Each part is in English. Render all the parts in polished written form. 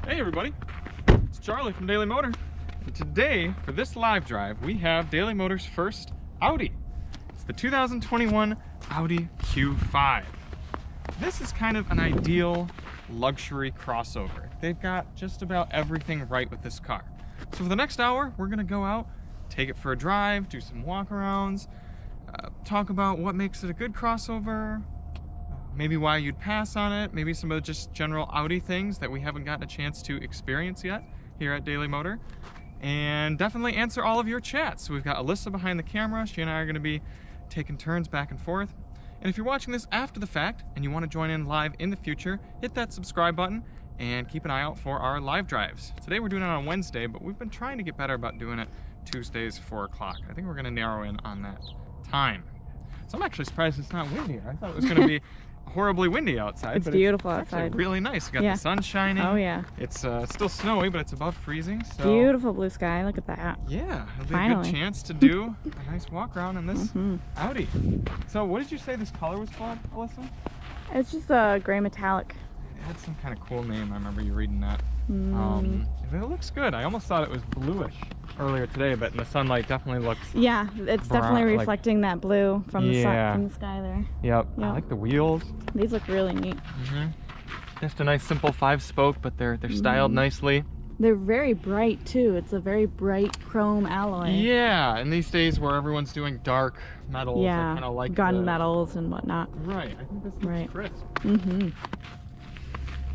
Hey everybody, it's Charlie from Daily Motor. And today, for this live drive, we have Daily Motor's first Audi. It's the 2021 Audi Q5. This is kind of an ideal luxury crossover. They've got just about everything right with this car. So for the next hour, we're gonna go out, take it for a drive, do some walk-arounds, talk about what makes it a good crossover, maybe why you'd pass on it, maybe some of just general Audi things that we haven't gotten a chance to experience yet here at Daily Motor, and definitely answer all of your chats. So we've got Alissa behind the camera. She and I are going to be taking turns back and forth. And if you're watching this after the fact and you want to join in live in the future, hit that subscribe button and keep an eye out for our live drives. Today we're doing it on Wednesday, but we've been trying to get better about doing it Tuesdays, 4 o'clock. I think we're going to narrow in on that time. So I'm actually surprised it's not windy. I thought it was going to be horribly windy outside. It's beautiful it's outside. Really nice. We got the sun shining. Oh yeah. It's still snowy, but it's above freezing. So beautiful blue sky. Look at that. Yeah, it'll be a good chance to do a nice walk around in this Audi. So what did you say this color was called, Alyssa? It's just a gray metallic. It had some kind of cool name. I remember you reading that. It looks good. I almost thought it was bluish earlier today, but in the sunlight definitely looks. Yeah, it's brown, definitely reflecting that blue from the sun, from the sky there. Yep. I like the wheels. These look really neat. Just a nice simple 5-spoke, but they're styled nicely. They're very bright too. It's a very bright chrome alloy. Yeah, and these days where everyone's doing dark metals, I kind of like gun metals and whatnot. Right. I think this looks crisp.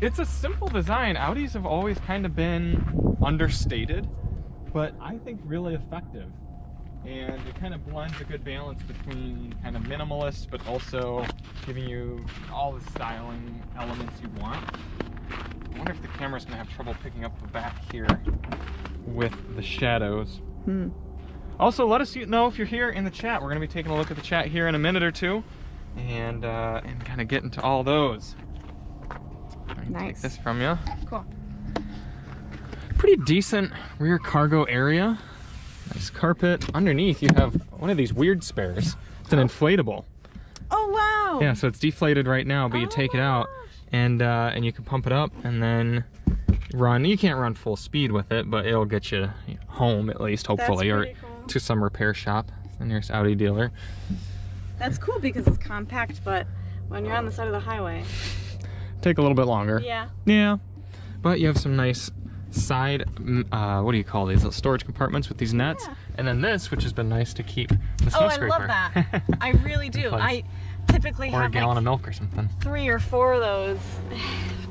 It's a simple design. Audis have always kind of been understated, but I think really effective. And it kind of blends a good balance between kind of minimalist, but also giving you all the styling elements you want. I wonder if the camera's gonna have trouble picking up the back here with the shadows. Also, let us know if you're here in the chat. We're gonna be taking a look at the chat here in a minute or two, and kind of get into all those. Take this from you. Cool. Pretty decent rear cargo area. Nice carpet. Underneath you have one of these weird spares. It's an inflatable. Oh wow! Yeah, so it's deflated right now, but you take it out and you can pump it up and then run. You can't run full speed with it, but it'll get you home at least, hopefully, or to some repair shop, the nearest Audi dealer. That's cool because it's compact, but when you're on the side of the highway, take a little bit longer. Yeah, but you have some nice side what do you call these little storage compartments with these nets, and then this, which has been nice to keep the snow scraper. I love that. I really do. I typically have a gallon of milk or something. 3 or 4 of those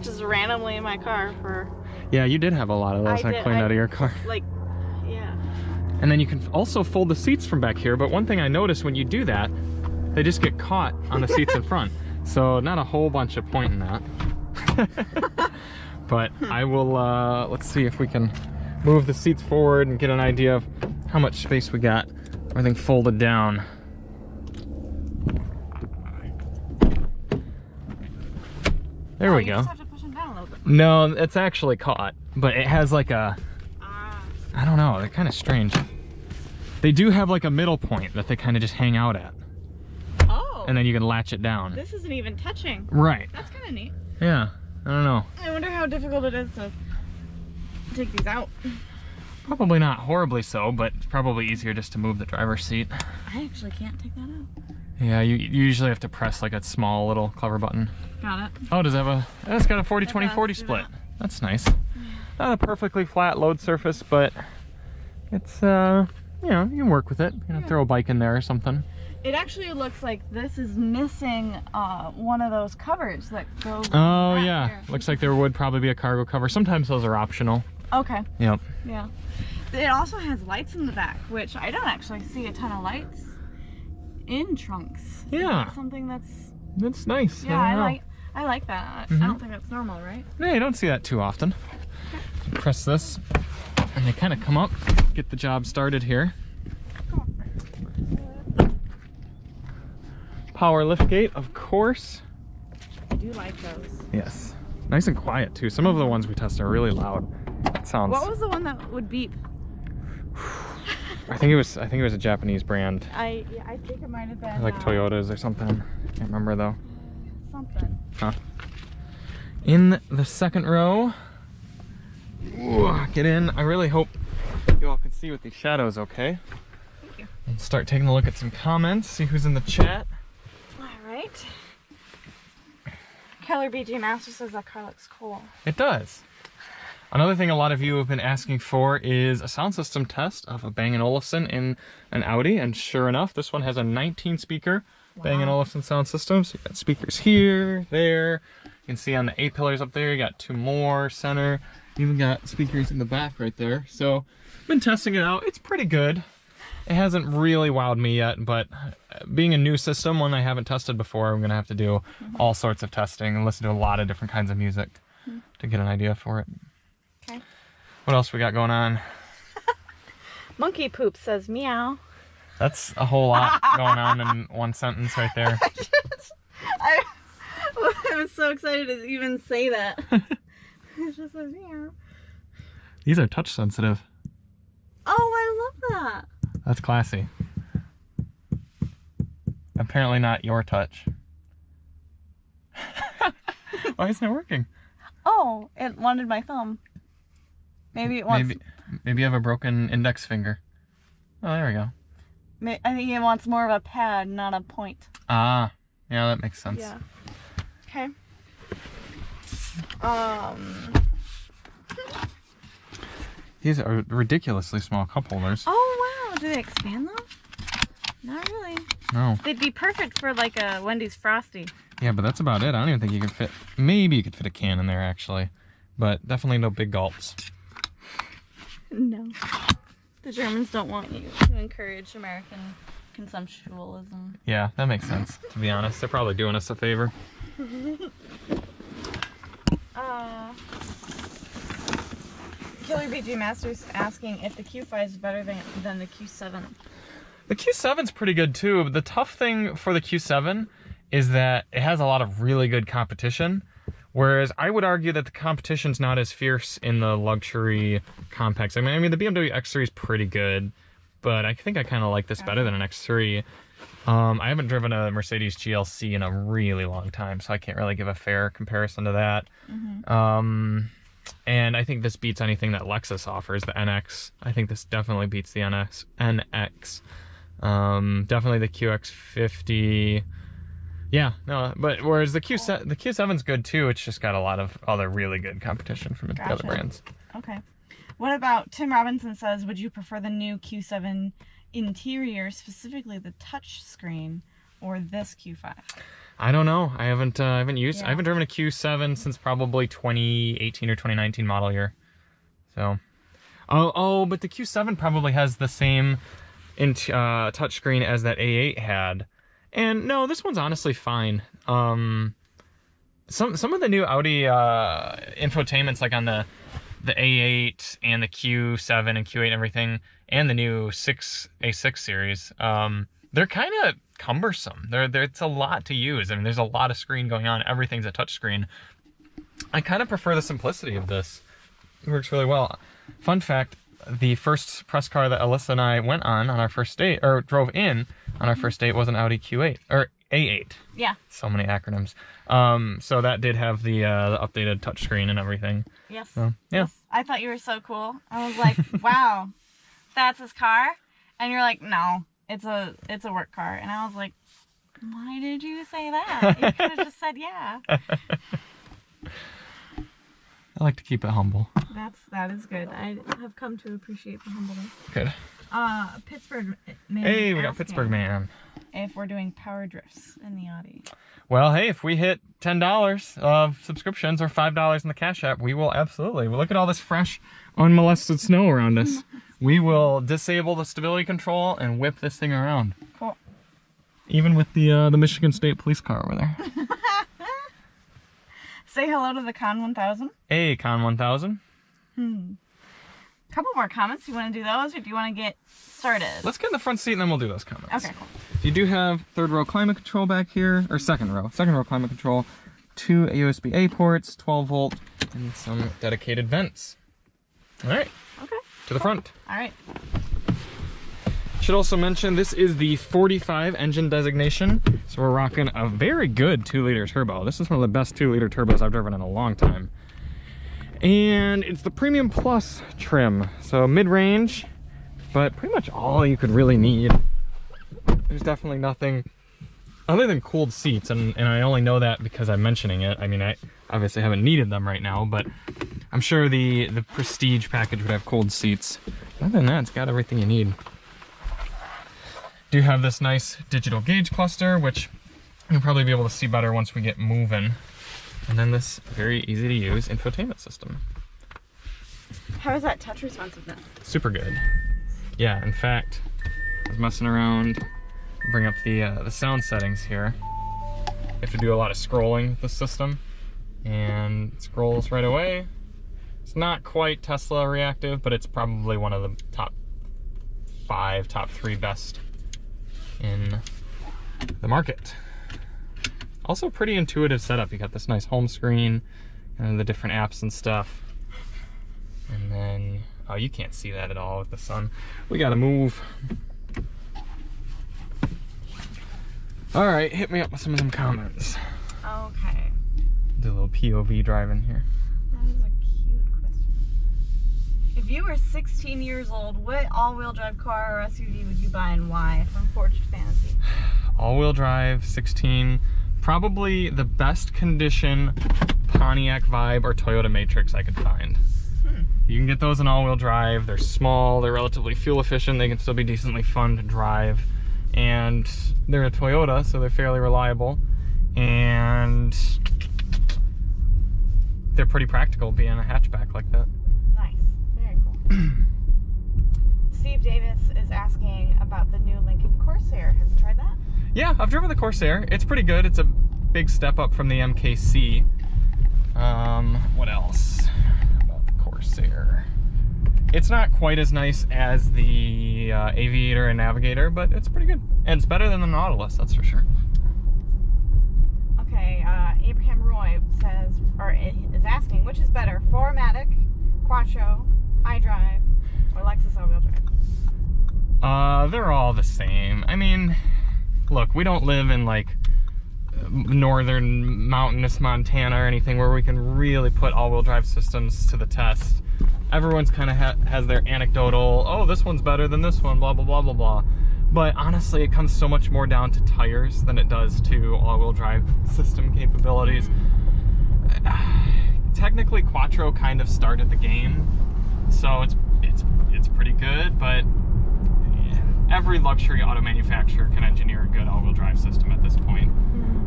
just randomly in my car for. Yeah, you did have a lot of those. I cleaned out of your car. And then you can also fold the seats from back here, but one thing I noticed when you do that, they just get caught on the seats in front. So not a whole bunch of point in that. But I will, let's see if we can move the seats forward and get an idea of how much space we got. Everything folded down. There we go. You just have to push them down a little bit. No, it's actually caught, but it has like a, I don't know, they're kind of strange. They do have like a middle point that they kind of just hang out at. Oh. And then you can latch it down. This isn't even touching. Right. That's kind of neat. Yeah, I don't know. I wonder how difficult it is to take these out. Probably not horribly so, but it's probably easier just to move the driver's seat. I actually can't take that out. Yeah, you usually have to press like a small little clever button. Got it. Oh, does it have a, it's got a 40-20-40 split. That's nice. Not a perfectly flat load surface, but it's, you know, you can work with it. You know, throw a bike in there or something. It actually looks like this is missing one of those covers that goes. Oh yeah, here. Looks like there would probably be a cargo cover. Sometimes those are optional. Okay. Yep. Yeah. It also has lights in the back, which I don't actually see a ton of lights in trunks. Yeah. That's something that's nice. Yeah, I like that. I don't think that's normal, right? Yeah, you don't see that too often. Okay. Press this, and they kind of come up, get the job started here. Power liftgate, of course. I do like those. Yes. Nice and quiet too. Some of the ones we tested are really loud. It sounds. What was the one that would beep? I think it was a Japanese brand. I think it might have been like Toyotas or something. Can't remember though. Something. Huh. In the second row, Ooh, get in. I really hope you all can see with these shadows okay. Thank you. Let's start taking a look at some comments, see who's in the chat. All right. Keller BG Master says that car looks cool. It does. Another thing a lot of you have been asking for is a sound system test of a Bang & Olufsen in an Audi, and sure enough, this one has a 19 speaker Bang & Olufsen sound system. So you got speakers here, there. You can see on the A-pillars up there, you got 2 more center. You even got speakers in the back right there. So I've been testing it out. It's pretty good. It hasn't really wowed me yet, but being a new system, one I haven't tested before, I'm gonna have to do all sorts of testing and listen to a lot of different kinds of music to get an idea for it. Okay. What else we got going on? Monkey Poop says meow. That's a whole lot going on in one sentence right there. I was so excited to even say that. It just says meow. These are touch sensitive. Oh, I love that. That's classy. Apparently not your touch. Why isn't it working? Oh, it wanted my thumb. Maybe it wants... Maybe you have a broken index finger. Oh, there we go. I think it wants more of a pad, not a point. Ah, yeah, that makes sense. Yeah. Okay. These are ridiculously small cup holders. Oh, wow. Do they expand them? Not really. No. They'd be perfect for like a Wendy's Frosty. Yeah, but that's about it. I don't even think you could fit... Maybe you could fit a can in there, actually. But definitely no big gulps. No. The Germans don't want you to encourage American consumptualism. Yeah, that makes sense, to be honest. They're probably doing us a favor. Killer BG Masters asking if the Q5 is better than the Q7. The Q7's pretty good too, but the tough thing for the Q7 is that it has a lot of really good competition, whereas I would argue that the competition's not as fierce in the luxury compacts. I mean the BMW X3 is pretty good, but I think I kind of like this better than an X3. I haven't driven a Mercedes GLC in a really long time, so I can't really give a fair comparison to that. And I think this beats anything that Lexus offers, the NX. I think this definitely beats the NX. Definitely the QX50. Yeah, no, but whereas the Q7's good too, it's just got a lot of other really good competition from the other brands. Okay. What about, Tim Robinson says, would you prefer the new Q7 interior, specifically the touch screen, or this Q5? I don't know. I haven't driven a Q7 since probably 2018 or 2019 model year. So, but the Q7 probably has the same touchscreen as that A8 had. And no, this one's honestly fine. Some of the new Audi infotainments, like on the A8 and the Q7 and Q8 and everything, and the new A6 series, they're kind of cumbersome. It's a lot to use. I mean, there's a lot of screen going on. Everything's a touch screen. I kind of prefer the simplicity of this. It works really well. Fun fact, the first press car that Alyssa and I went on our first date, or drove in on our first date, was an Audi Q8, or A8. Yeah. So many acronyms. So that did have the updated touchscreen and everything. Yes. So, yeah. Yes. I thought you were so cool. I was like, wow, that's his car? And you're like, no, it's a work car. And I was like, why did you say that? You could have just said yeah. I like to keep it humble. That is good. I have come to appreciate the humbleness. Good. Pittsburgh Man. Hey, we got Pittsburgh Man. If we're doing power drifts in the Audi. Well, hey, if we hit $10 of subscriptions or $5 in the Cash App, we will absolutely. Look at all this fresh, unmolested snow around us. We will disable the stability control and whip this thing around. Cool. Even with the Michigan State Police car over there. Say hello to the Con 1000. Hey, Con 1000. Couple more comments. Do you want to do those, or do you want to get started? Let's get in the front seat and then we'll do those comments. Okay, cool. You do have third row climate control back here, or second row climate control, 2 USB-A ports, 12 volt, and some dedicated vents. All right. Okay. To the front. All right. Should also mention this is the 45 engine designation, so we're rocking a very good 2-liter turbo. This is one of the best 2-liter turbos I've driven in a long time. And it's the Premium Plus trim, so mid-range, but pretty much all you could really need. There's definitely nothing other than cooled seats, and I only know that because I'm mentioning it. I mean, I obviously haven't needed them right now, but I'm sure the Prestige package would have cooled seats. Other than that, it's got everything you need. Do have this nice digital gauge cluster, which you'll probably be able to see better once we get moving. And then this very easy to use infotainment system. How is that touch responsiveness? Super good. Yeah, in fact, I was messing around, bring up the sound settings here. You have to do a lot of scrolling with the system, and it scrolls right away. It's not quite Tesla reactive, but it's probably one of the top 5, top 3 best in the market. Also pretty intuitive setup. You got this nice home screen and the different apps and stuff. And then, oh, you can't see that at all with the sun. We gotta move. All right, hit me up with some of them comments. Okay. Do a little POV driving here. That is a cute question. If you were 16 years old, what all-wheel drive car or SUV would you buy and why? From Forged Fantasy. All-wheel drive, 16. Probably the best condition Pontiac Vibe or Toyota Matrix I could find. You can get those in all-wheel drive. They're small, they're relatively fuel efficient, they can still be decently fun to drive. And they're a Toyota, so they're fairly reliable. And they're pretty practical being a hatchback like that. Nice, very cool. Steve Davis is asking about the new Lincoln Corsair. Have you tried that? Yeah, I've driven the Corsair. It's pretty good. It's a big step up from the MKC. What else about the Corsair? It's not quite as nice as the Aviator and Navigator, but it's pretty good. And it's better than the Nautilus, that's for sure. Okay, Abraham Roy says, or is asking, which is better, 4MATIC, Quattro, iDrive, or Lexus all-wheel drive? They're all the same. I mean, look, we don't live in like northern mountainous Montana or anything where we can really put all-wheel drive systems to the test. Everyone's kind of has their anecdotal, oh, this one's better than this one, blah, blah, blah, blah, blah. But honestly, it comes so much more down to tires than it does to all-wheel drive system capabilities. Technically, Quattro kind of started the game, so it's pretty good, but every luxury auto manufacturer can engineer a good all-wheel drive system at this point.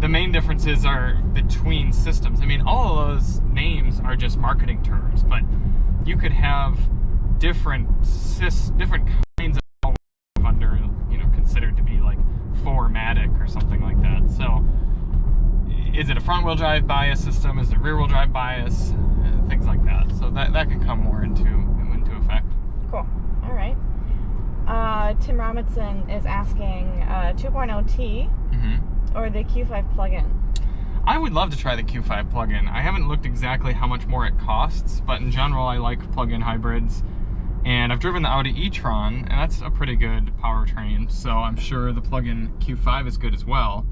The main differences are between systems. I mean, all of those names are just marketing terms, but you could have different kinds of under, considered to be like 4MATIC or something like that. So, is it a front-wheel drive bias system? Is it rear-wheel drive bias? Things like that. So that can come more into effect. Cool. All right. Tim Robinson is asking 2.0T or the Q5 plug-in. I would love to try the Q5 plug-in. I haven't looked exactly how much more it costs, but in general I like plug-in hybrids. And I've driven the Audi e-tron, and that's a pretty good powertrain, so I'm sure the plug-in Q5 is good as well.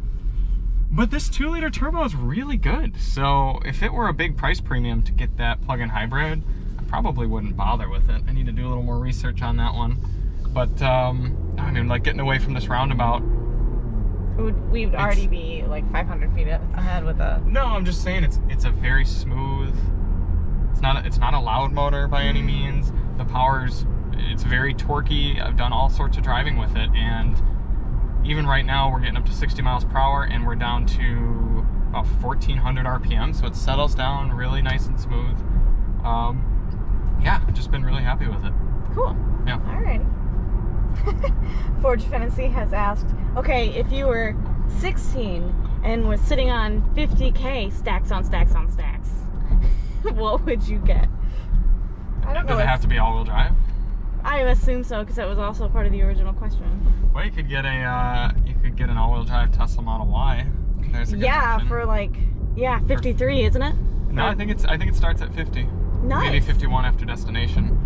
But this 2-liter turbo is really good, so if it were a big price premium to get that plug-in hybrid, I probably wouldn't bother with it. I need to do a little more research on that one. But, I mean, like getting away from this roundabout, we would already be like 500 feet ahead with a... No, I'm just saying it's a very smooth... It's not a loud motor by any means. The it's very torquey. I've done all sorts of driving with it, and even right now we're getting up to 60 miles per hour, and we're down to about 1,400 RPM, so it settles down really nice and smooth. Yeah, I've just been really happy with it. Cool. Yeah. All right. Forge Fantasy has asked, okay, if you were 16 and was sitting on 50K stacks on stacks on stacks, what would you get? I don't know. Does it have to be all-wheel drive? I assume so, because that was also part of the original question. Well, you could get an all-wheel drive Tesla Model Y. There's a good option. For like 53, isn't it? No, I think it starts at 50. Nice. Maybe 51 after destination.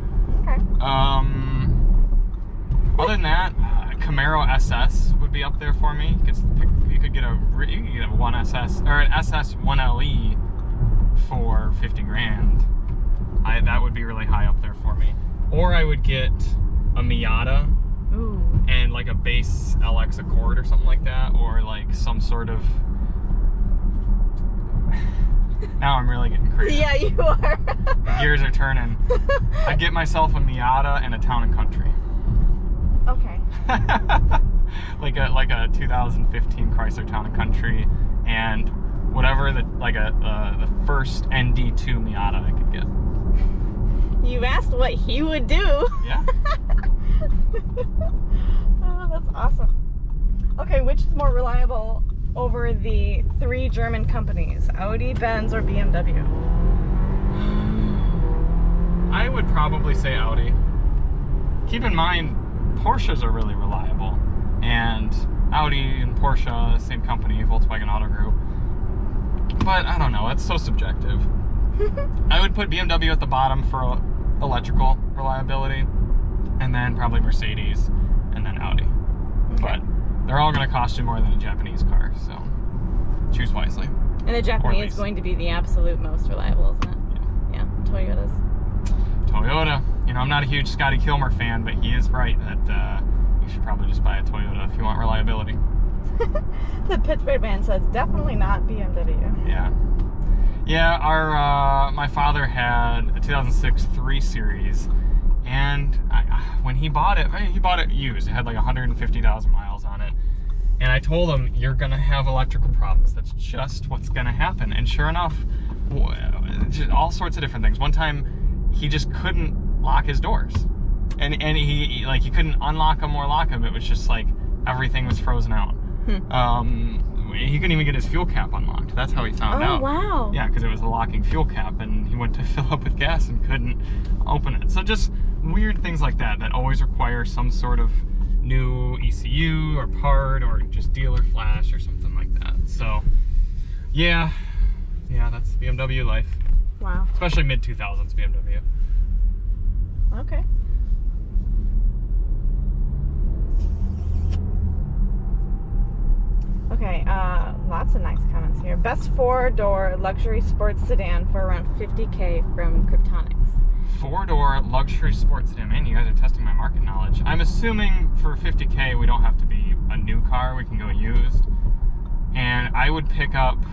Okay. Other than that, Camaro SS would be up there for me. You could get a 1SS or an SS 1LE for 50 grand. that would be really high up there for me. Or I would get a Miata. Ooh. And like a base LX Accord or something like that, or like some sort of. Now I'm really getting crazy. Yeah, you are. Gears are turning. I'd get myself a Miata and a Town and Country. Okay. like a 2015 Chrysler Town and Country, and whatever the first ND2 Miata I could get. You've asked what he would do. Yeah. Oh, that's awesome. Okay, which is more reliable over the 3 German companies, Audi, Benz, or BMW? I would probably say Audi. Keep in mind, Porsches are really reliable, and Audi and Porsche, same company, Volkswagen Auto Group. But I don't know, it's so subjective. I would put BMW at the bottom for electrical reliability, and then probably Mercedes, and then Audi. Okay. But they're all going to cost you more than a Japanese car, so choose wisely. And the Japanese is going to be the absolute most reliable, isn't it? Yeah, Toyotas. Toyota. You know, I'm not a huge Scotty Kilmer fan, but he is right that you should probably just buy a Toyota if you want reliability. The Thepittsburgh Man says definitely not BMW. Yeah. Yeah, my father had a 2006 3 Series, and when he bought it used. It had like 150,000 miles on it. And I told him, you're going to have electrical problems. That's just what's going to happen. And sure enough, just all sorts of different things. One time, he just couldn't lock his doors. And he couldn't unlock them or lock them. It was just like everything was frozen out. He couldn't even get his fuel cap unlocked. That's how he found out. Oh, wow. Yeah, because it was a locking fuel cap, and he went to fill up with gas and couldn't open it. So just weird things like that always require some sort of new ECU or part or just dealer flash or something like that. So, yeah, that's BMW life. Wow. Especially mid-2000s BMW. Okay. Okay, lots of nice comments here. Best 4-door luxury sports sedan for around $50K from Kryptonics. 4-door luxury sports sedan. Man, you guys are testing my market knowledge. I'm assuming for $50K we don't have to be a new car, we can go used. And I would pick up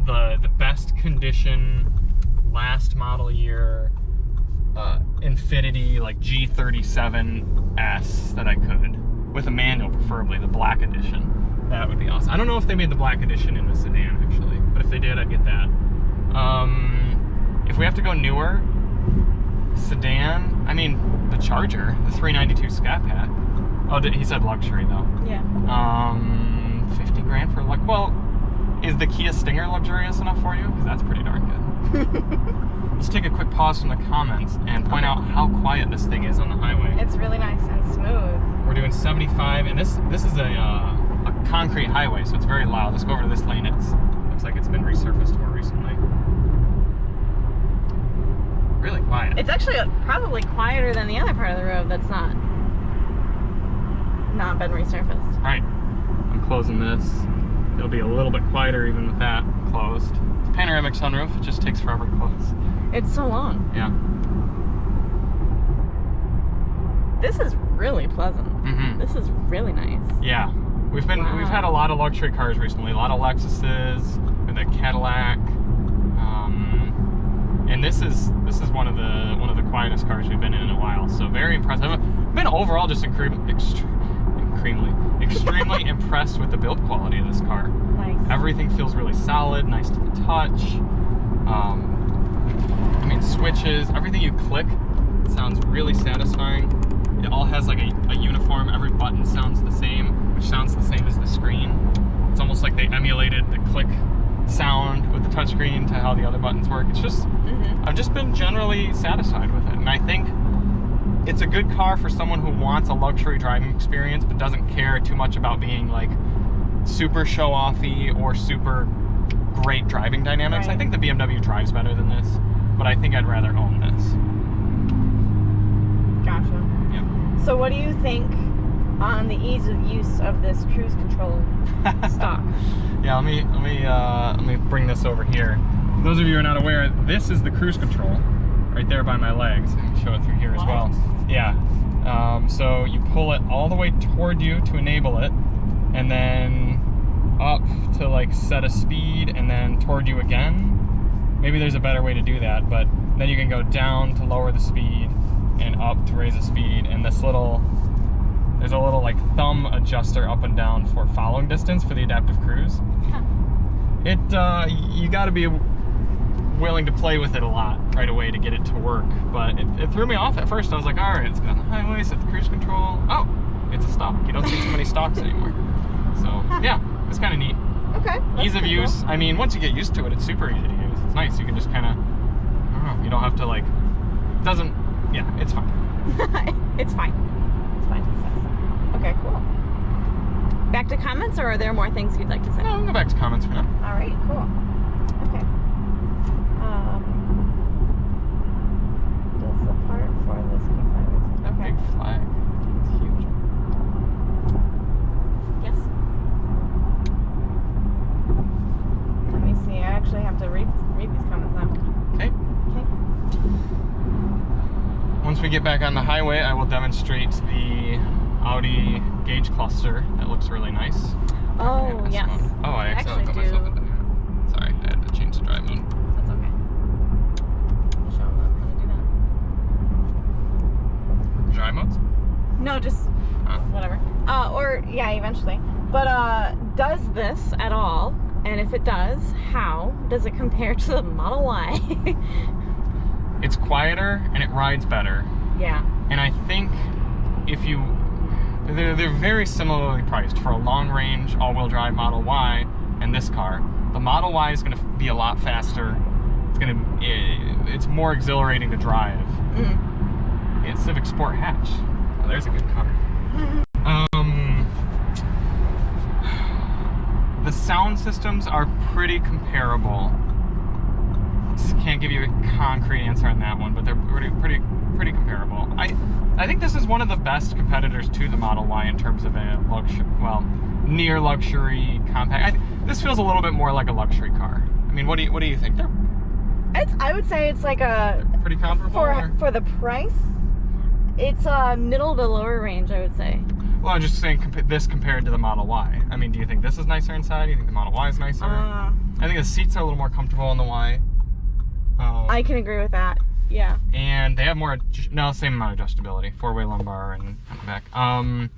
the best condition, last model year Infiniti like G37S that I could, with a manual preferably, the black edition. That would be awesome. I don't know if they made the black edition in the sedan actually, but if they did, I'd get that. If we have to go newer, sedan, I mean, the Charger, the 392 Scat Pack. Oh, he said luxury though. Yeah. 50 grand for well, is the Kia Stinger luxurious enough for you? Because that's pretty darn good. Let's take a quick pause from the comments and point out how quiet this thing is on the highway. It's really nice and smooth. We're doing 75, and this is a concrete highway, so it's very loud. Let's go over to this lane. Looks like it's been resurfaced more recently. Really quiet. It's actually probably quieter than the other part of the road that's not been resurfaced. Right. I'm closing this. It'll be a little bit quieter even with that closed. It's a panoramic sunroof. It just takes forever to close. It's so long. Yeah. This is really pleasant. Mm-hmm. This is really nice. Yeah. We've had a lot of luxury cars recently. A lot of Lexuses, with a Cadillac. And this is one of the quietest cars we've been in a while. So very impressive. I've been overall just extremely impressed with the build quality of this car. Nice. Everything feels really solid, nice to the touch. I mean, switches, everything you click sounds really satisfying. It all has like a uniform, every button sounds the same, which sounds the same as the screen. It's almost like they emulated the click sound with the touchscreen to how the other buttons work. It's just, I've just been generally satisfied with it. And I think it's a good car for someone who wants a luxury driving experience but doesn't care too much about being like super show-offy or super great driving dynamics. Right. I think the BMW drives better than this, but I think I'd rather own this. Gotcha. Yeah. So what do you think on the ease of use of this cruise control stock? Yeah, let me bring this over here. those of you who are not aware, this is the cruise control right there by my legs. I can show it through here as well. Yeah. So you pull it all the way toward you to enable it, and then up to like set a speed, and then toward you again. Maybe there's a better way to do that, but then you can go down to lower the speed and up to raise the speed. And this little, there's a little like thumb adjuster up and down for following distance for the adaptive cruise. Huh. It, you gotta be willing to play with it a lot right away to get it to work, but it threw me off at first. I was like, all right, it's on the highway, set the cruise control. Oh, it's a stock. You don't see too many stocks anymore. So yeah, it's kind of neat. Okay. Ease of use. Cool. I mean, once you get used to it, it's super easy to use. It's nice. You can just kind of, I don't know, you don't have to like, doesn't, yeah, it's fine. It's fine. It's fine. Okay, cool. Back to comments, or are there more things you'd like to say? No, we'll go back to comments for now. All right, cool. Okay. Does the part for this Q5? Okay. Big flag. It's huge. Yes. Let me see. I actually have to read these comments now. Okay. Okay. Once we get back on the highway, I will demonstrate the Audi gauge cluster. That looks really nice. Oh, yes. Oh, I accidentally put myself into that. Sorry, I had to change the drive mode. That's okay. Show them how to do that. Drive modes? No, just whatever. Or, yeah, eventually. But, does this at all? And if it does, how does it compare to the Model Y? It's quieter and it rides better. Yeah. And I think if you, they're very similarly priced for a long range all-wheel drive Model Y and this car. The Model Y is going to be a lot faster. It's more exhilarating to drive. Mm. Yeah, Civic Sport hatch. Oh, there's a good car. The sound systems are pretty comparable. Just can't give you a concrete answer on that one, but they're pretty comparable. I think this is one of the best competitors to the Model Y in terms of a luxury, well, near luxury compact. This feels a little bit more like a luxury car. I mean, what do you think? I would say it's like a pretty comparable for the price. It's a middle to lower range, I would say. Well, I'm just saying this compared to the Model Y. I mean, do you think this is nicer inside? Do you think the Model Y is nicer? I think the seats are a little more comfortable in the Y. I can agree with that. Yeah. And they have more, same amount of adjustability, four-way lumbar and back. In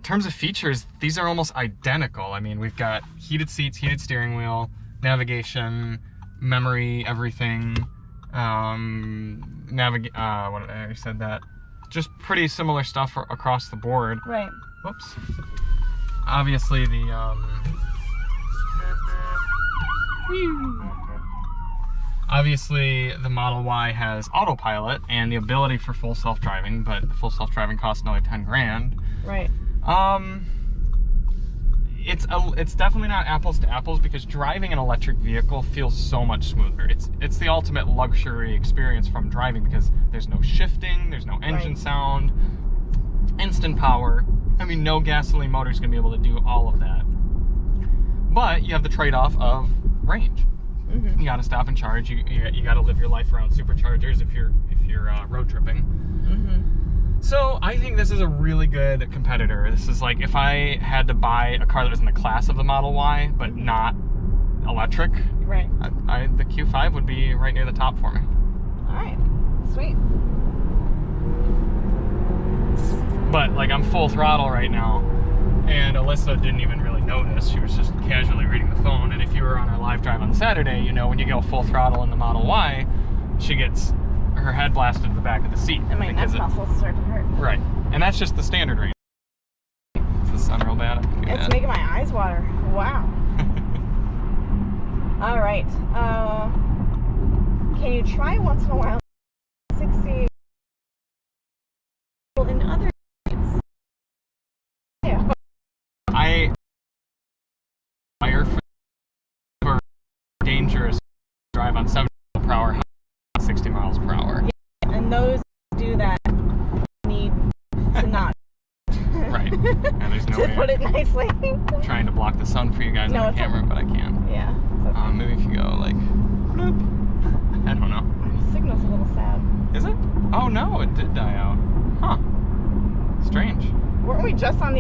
terms of features, these are almost identical. I mean, we've got heated seats, heated steering wheel, navigation, memory, everything. What I already said that. Just pretty similar stuff across the board. Right. Whoops. Obviously the Model Y has autopilot and the ability for full self-driving, but the full self-driving costs another 10 grand. Right. It's definitely not apples to apples because driving an electric vehicle feels so much smoother. It's the ultimate luxury experience from driving because there's no shifting, there's no engine sound, instant power. I mean, no gasoline motor is going to be able to do all of that. But you have the trade-off of range. Mm-hmm. You got to stop and charge. You got to live your life around superchargers if you're road tripping. Mm-hmm. So I think this is a really good competitor. This is like if I had to buy a car that was in the class of the Model Y, but not electric. Right. The Q5 would be right near the top for me. All right. Sweet. But like I'm full throttle right now, and Alyssa didn't even really notice. She was just casually reading the phone. And if you were on our live drive on Saturday, you know when you go full throttle in the Model Y, she gets her head blasted to the back of the seat. And my neck muscles start to hurt. Right. And that's just the standard range. Is the sun real bad? It's making my eyes water. Wow. All right. Can you try once in a while 60 in other states? Yeah. I fire for dangerous drive on 70 miles per hour, 60 miles per hour. Yeah, and those do that need to not. Right. And there's no to way. Put it nicely. I'm trying to block the sun for you guys on the camera, but I can't. Yeah. Okay. Maybe if you go like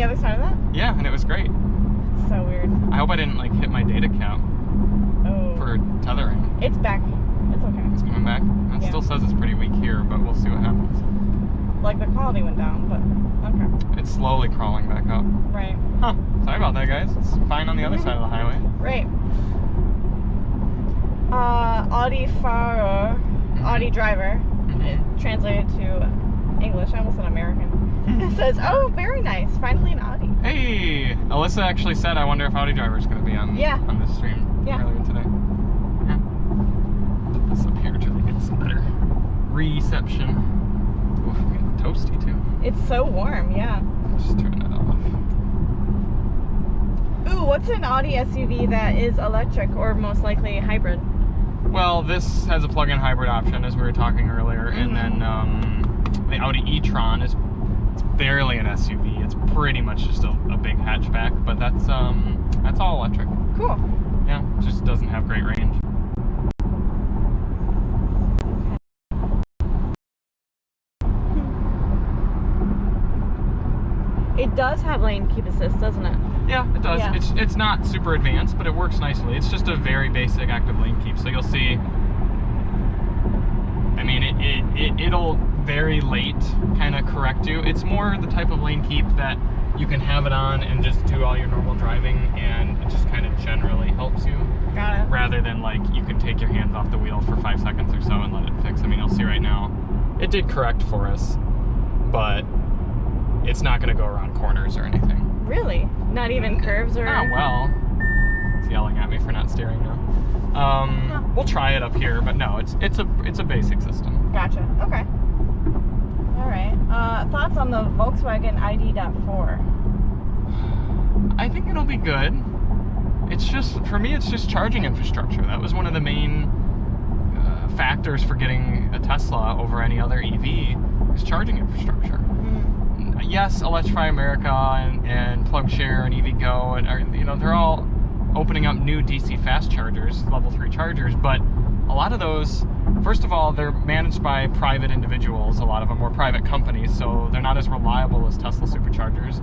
other side of that? Yeah, and it was great. So weird. I hope I didn't like hit my data cap for tethering. It's back. It's okay. It's coming back. It still says it's pretty weak here, but we'll see what happens. Like the quality went down, but okay. It's slowly crawling back up. Right. Huh. Sorry about that, guys. It's fine on the other side of the highway. Right. Audi fahrer, Audi driver, translated to English. I almost said American. It says, "Oh, very nice. Finally an Audi." Hey, Alyssa actually said, "I wonder if Audi driver is going to be on this stream earlier today." Yeah. Put this up here till they get some better reception. Oof, getting toasty too. It's so warm, yeah. Just turn that off. Ooh, what's an Audi SUV that is electric or most likely hybrid? Well, this has a plug-in hybrid option, as we were talking earlier, and then the Audi e-tron it's barely an SUV. It's pretty much just a big hatchback, but that's all electric. Cool. Yeah, it just doesn't have great range. It does have lane keep assist, doesn't it? Yeah, it does. Yeah. It's not super advanced, but it works nicely. It's just a very basic active lane keep. So you'll see, I mean, it'll very late kind of correct you. It's more the type of lane keep that you can have it on and just do all your normal driving, and it just kind of generally helps you. Got it. Rather than like you can take your hands off the wheel for 5 seconds or so and let it fix. I mean, you'll see right now, it did correct for us, but it's not going to go around corners or anything. Really? Not even curves or? Oh, well. It's yelling at me for not steering now. We'll try it up here, but no, it's a basic system. Gotcha. Okay. All right. Thoughts on the Volkswagen ID.4? I think it'll be good. It's just, for me, it's just charging infrastructure. That was one of the main factors for getting a Tesla over any other EV, is charging infrastructure. Yes, Electrify America and PlugShare and EVgo and they're all opening up new DC fast chargers, level 3 chargers, but a lot of those, first of all, they're managed by private individuals, a lot of them, or private companies, so they're not as reliable as Tesla superchargers.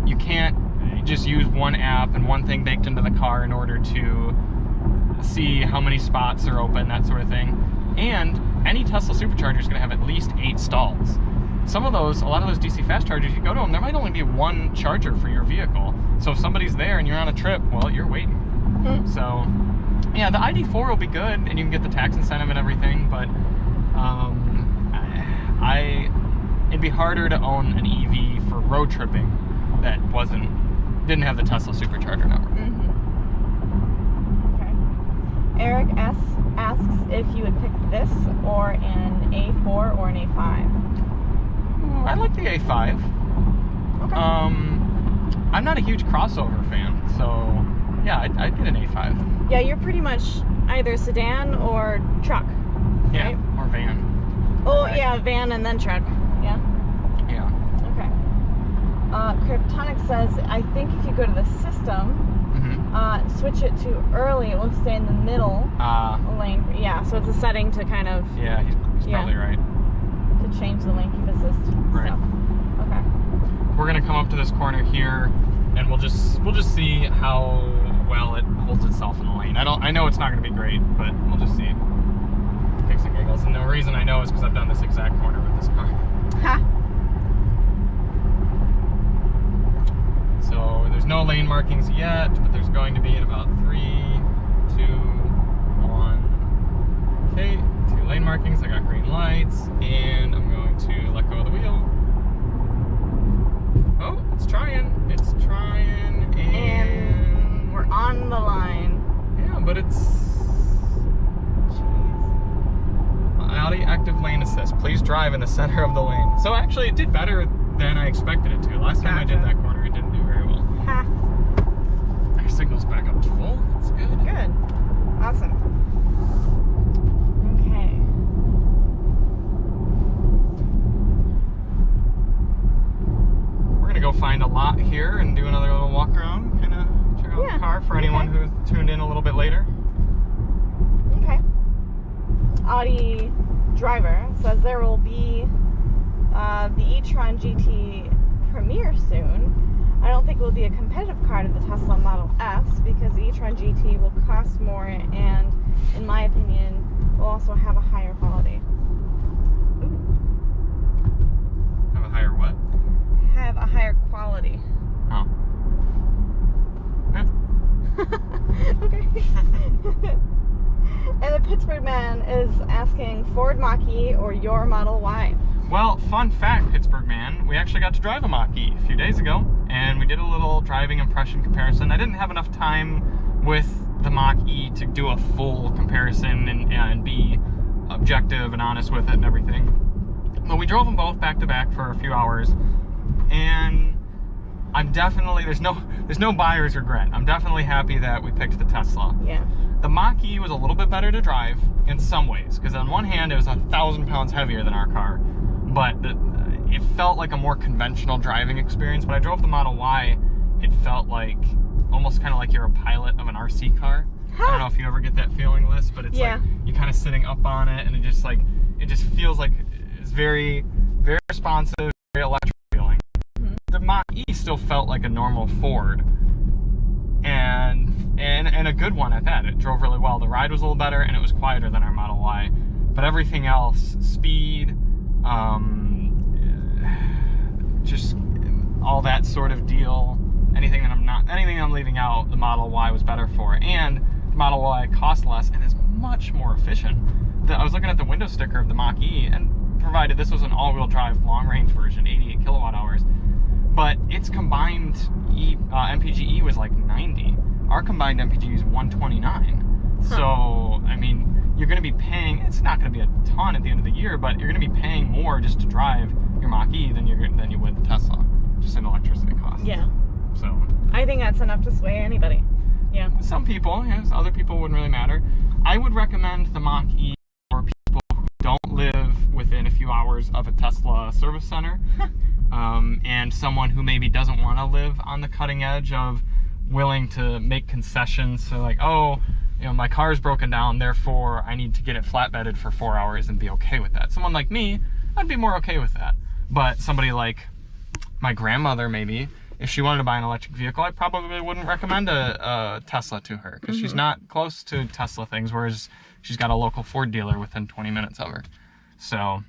You can't just use one app and one thing baked into the car in order to see how many spots are open, that sort of thing. And any Tesla supercharger is going to have at least 8 stalls. Some of those, a lot of those DC fast chargers, you go to them, there might only be one charger for your vehicle. So if somebody's there and you're on a trip, well, you're waiting. So, yeah, the ID.4 will be good, and you can get the tax incentive and everything, but it'd be harder to own an EV for road tripping that didn't have the Tesla supercharger network. Okay. Eric S. asks if you would pick this or an A4 or an A5. I like the A5. Okay. I'm not a huge crossover fan, so yeah, I'd get an A5. Yeah, you're pretty much either sedan or truck. Yeah, right? or van. Oh, yeah, van and then truck. Yeah? Yeah. Okay. Kryptonic says, I think if you go to the system, switch it to early, it will stay in the middle lane. Yeah, so it's a setting to kind of... Yeah, he's probably right. To change the lane keep assist stuff. Okay. We're gonna come up to this corner here, and we'll just see how well it holds itself in the lane. I know it's not gonna be great, but we'll just see. Kicks and giggles, and the reason I know is because I've done this exact corner with this car. Ha. So there's no lane markings yet, but there's going to be in about 3, 2, 1. Okay. 2 lane markings, I got green lights, and I'm going to let go of the wheel. Oh, it's trying, and we're on the line. Yeah, but it's... Jeez. Audi active lane assist. Please drive in the center of the lane. So actually, it did better than I expected it to. Last time I did that corner, it didn't do very well. Ha. Our signal's back up to full. That's good. Good. Awesome. Go find a lot here and do another little walk around, kind of check out the car for anyone who tuned in a little bit later. Okay. Audi driver says there will be the e-tron GT premiere soon. I don't think it will be a competitive car to the Tesla Model S because the e-tron GT will cost more and, in my opinion, will also have a higher quality. Ooh. Have a higher what? Have a higher quality. Oh. Okay. And the Pittsburgh Man is asking Ford Mach-E or your Model Y. Well, fun fact, Pittsburgh Man, we actually got to drive a Mach-E a few days ago, and we did a little driving impression comparison. I didn't have enough time with the Mach-E to do a full comparison and be objective and honest with it and everything. But we drove them both back to back for a few hours, and I'm definitely, there's no buyer's regret. I'm definitely happy that we picked the Tesla. Yeah. The Mach-E was a little bit better to drive in some ways, because on one hand it was 1,000 pounds heavier than our car, but it felt like a more conventional driving experience. When I drove the Model Y, it felt like almost kind of like you're a pilot of an RC car. I don't know if you ever get that feeling, Liz, but it's like you're kind of sitting up on it, and it just feels like it's very, very responsive, very electric feeling. The Mach-E still felt like a normal Ford, and a good one at that. It drove really well. The ride was a little better, and it was quieter than our Model Y. But everything else, speed, just all that sort of deal, anything I'm leaving out, the Model Y was better for. And the Model Y costs less and is much more efficient. I was looking at the window sticker of the Mach-E, and provided this was an all-wheel drive long-range version, 88 kilowatt hours, but its combined MPGe was like 90. Our combined MPGe is 129. So, I mean, you're going to be paying, it's not going to be a ton at the end of the year, but you're going to be paying more just to drive your Mach-E than you would the Tesla, just in electricity costs. Yeah. So, I think that's enough to sway anybody. Yeah. Some people, yes, other people wouldn't really matter. I would recommend the Mach-E for people who don't live within a few hours of a Tesla service center. And someone who maybe doesn't want to live on the cutting edge of willing to make concessions. So like, oh, you know, my car's broken down, therefore I need to get it flatbedded for 4 hours and be okay with that. Someone like me, I'd be more okay with that. But somebody like my grandmother, maybe, if she wanted to buy an electric vehicle, I probably wouldn't recommend a Tesla to her, because she's not close to Tesla things, whereas she's got a local Ford dealer within 20 minutes of her. So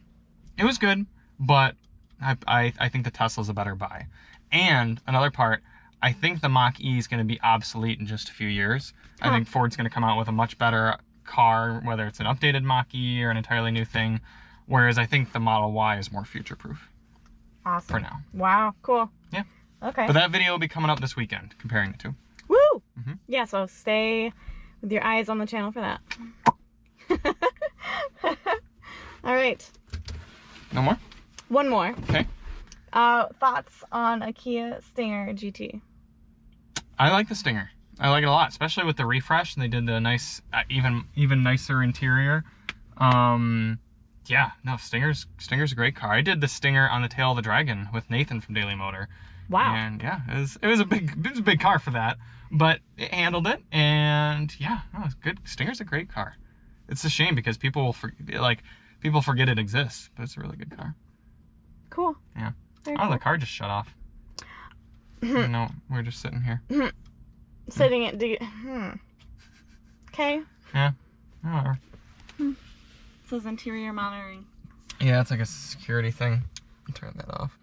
it was good, but I think the Tesla's a better buy. And another part, I think the Mach-E is going to be obsolete in just a few years. I think Ford's going to come out with a much better car, whether it's an updated Mach-E or an entirely new thing, whereas I think the Model Y is more future-proof. Awesome. For now. Wow, cool. Yeah. Okay. But that video will be coming up this weekend, comparing the two. Woo! Yeah, so stay with your eyes on the channel for that. All right. No more? One more. Okay. Thoughts on a Kia Stinger GT? I like the Stinger. I like it a lot, especially with the refresh. They did the nice, even nicer interior. Yeah, no, Stinger's a great car. I did the Stinger on the tail of the Dragon with Nathan from Daily Motor. Wow. And yeah, it was a big car for that, but it handled it, and yeah, no, it's good. Stinger's a great car. It's a shame because people forget it exists, but it's a really good car. Cool. Yeah. Very cool. cool. The car just shut off. No, we're just sitting here. Sitting at Okay. Yeah. Whatever. It says interior monitoring. Yeah, it's like a security thing. I'll turn that off.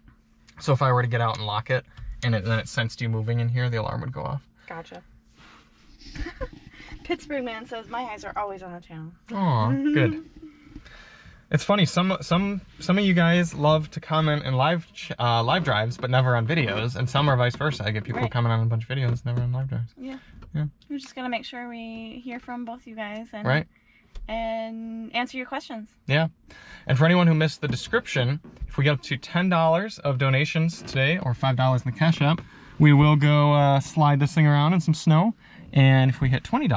So if I were to get out and lock it, and then it sensed you moving in here, the alarm would go off. Gotcha. Pittsburgh Man says, my eyes are always on the channel. Aw, good. It's funny, some of you guys love to comment in live drives, but never on videos, and some are vice versa. I get people who comment on a bunch of videos, never on live drives. Yeah. Yeah. We're just gonna make sure we hear from both you guys and answer your questions. Yeah. And for anyone who missed the description, if we get up to $10 of donations today, or $5 in the Cash App, we will go slide this thing around in some snow. And if we hit $20,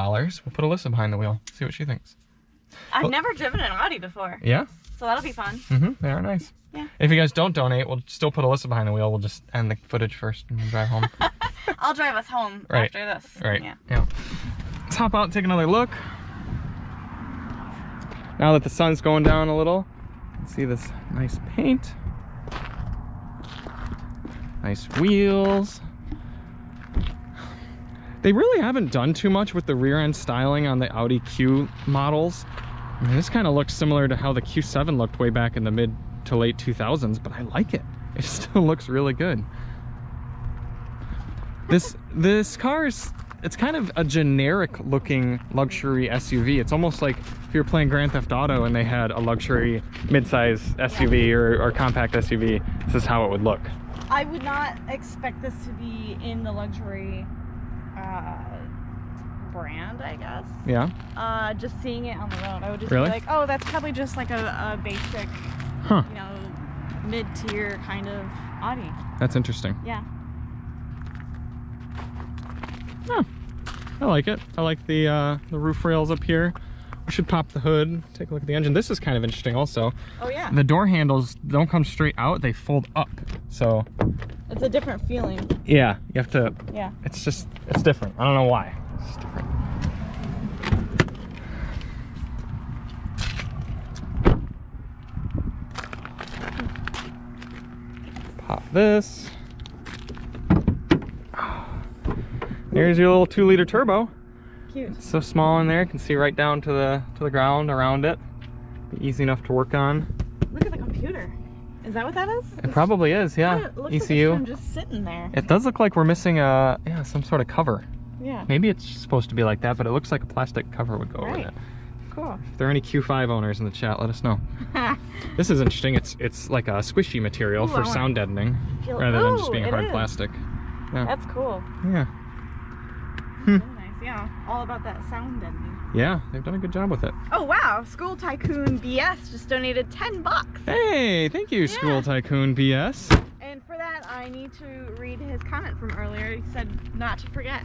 we'll put Alissa behind the wheel, see what she thinks. I've never driven an Audi before. Yeah? So that'll be fun. They are nice. Yeah. If you guys don't donate, we'll still put Alissa behind the wheel. We'll just end the footage first and we'll drive home. I'll drive us home after this. Right. Yeah. Let's hop out and take another look. Now that the sun's going down a little, you can see this nice paint. Nice wheels. They really haven't done too much with the rear end styling on the Audi Q models. I mean, this kind of looks similar to how the Q7 looked way back in the mid to late 2000s, but I like it. It still looks really good. This car is, it's kind of a generic looking luxury SUV. It's almost like if you were playing Grand Theft Auto and they had a luxury midsize SUV or compact SUV, this is how it would look. I would not expect this to be in the luxury brand, I guess. Yeah. Just seeing it on the road, I would just Really? be like, oh, that's probably just like a basic, Huh. you know, mid-tier kind of Audi. That's interesting. Yeah. Oh, I like it. I like the roof rails up here. We should pop the hood, take a look at the engine. This is kind of interesting also. Oh yeah. The door handles don't come straight out, they fold up. So it's a different feeling. yeah, you have to, Yeah. it's different. I don't know why. It's just different. Pop this. Here's your little 2-liter turbo. Cute. It's so small in there, you can see right down to the ground around it. Be easy enough to work on. Look at the computer. Is that what that is? It probably is, yeah. It looks ECU. like it's just sitting there. It does look like we're missing some sort of cover. Yeah. Maybe it's supposed to be like that, but it looks like a plastic cover would go over Right. it. Cool. If there are any Q5 owners in the chat, let us know. This is interesting. It's like a squishy material for sound deadening rather than just being hard plastic. Yeah. That's cool. Yeah. Really nice. Yeah. All about that sound deadening. Yeah, they've done a good job with it. Oh wow! School Tycoon BS just donated $10. Hey, thank you, School Yeah. Tycoon BS. And for that, I need to read his comment from earlier. He said not to forget.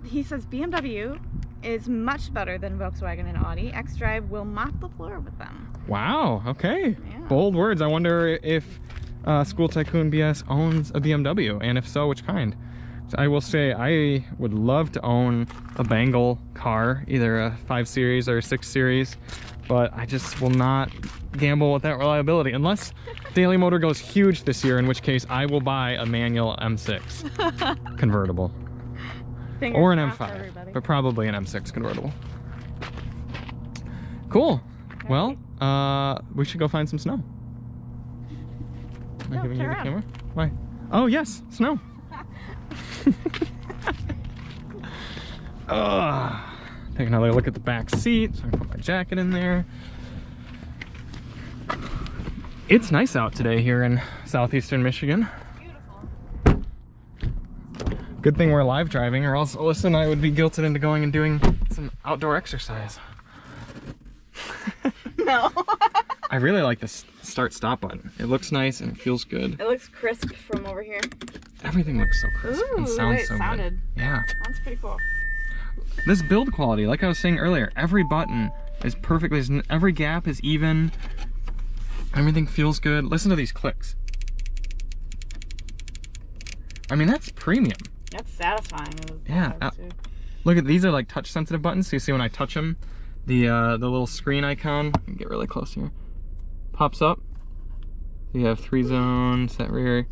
He says BMW is much better than Volkswagen and Audi. X-Drive will mop the floor with them. Wow, okay. Yeah. Bold words. I wonder if School Tycoon BS owns a BMW, and if so, which kind? So I will say I would love to own a Bengal car, either a 5 Series or a 6 Series, but I just will not gamble with that reliability unless Daily Motor goes huge this year, in which case I will buy a manual M6 convertible. Fingers Or an crossed for M5, everybody. but probably an M6 convertible. Cool. Well, we should go find some snow. Am I giving you the camera? Why? Oh yes, snow. Take another look at the back seat. So I can put my jacket in there. It's nice out today here in southeastern Michigan. Beautiful. Good thing we're live driving, or else Alyssa and I would be guilted into going and doing some outdoor exercise. No. I really like this start-stop button. It looks nice and it feels good. It looks crisp from over here. Everything looks so crisp and sounds so good. Yeah. That's pretty cool. This build quality, like I was saying earlier, every button is perfect. Every gap is even. Everything feels good. Listen to these clicks. I mean, that's premium. That's satisfying. Yeah. Look at these are like touch sensitive buttons. So you see when I touch them, the little screen icon, I can get really close here, pops up. So you have 3-zone, set rear.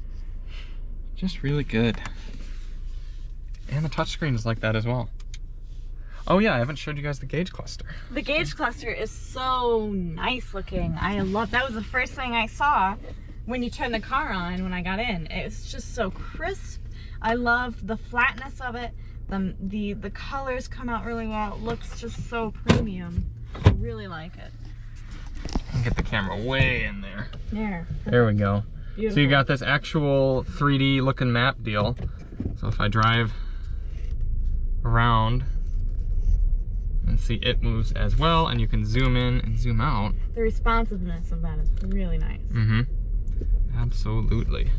Just really good. And the touchscreen is like that as well. Oh yeah, I haven't showed you guys the gauge cluster. The gauge cluster is so nice looking. I love, that was the first thing I saw when you turned the car on when I got in. It's just so crisp. I love the flatness of it. The colors come out really well. It looks just so premium. I really like it. Get the camera way in there. There we go. Beautiful. So you got this actual 3D looking map deal. So if I drive around and see, it moves as well, and you can zoom in and zoom out. The responsiveness of that is really nice. Mm-hmm. Absolutely.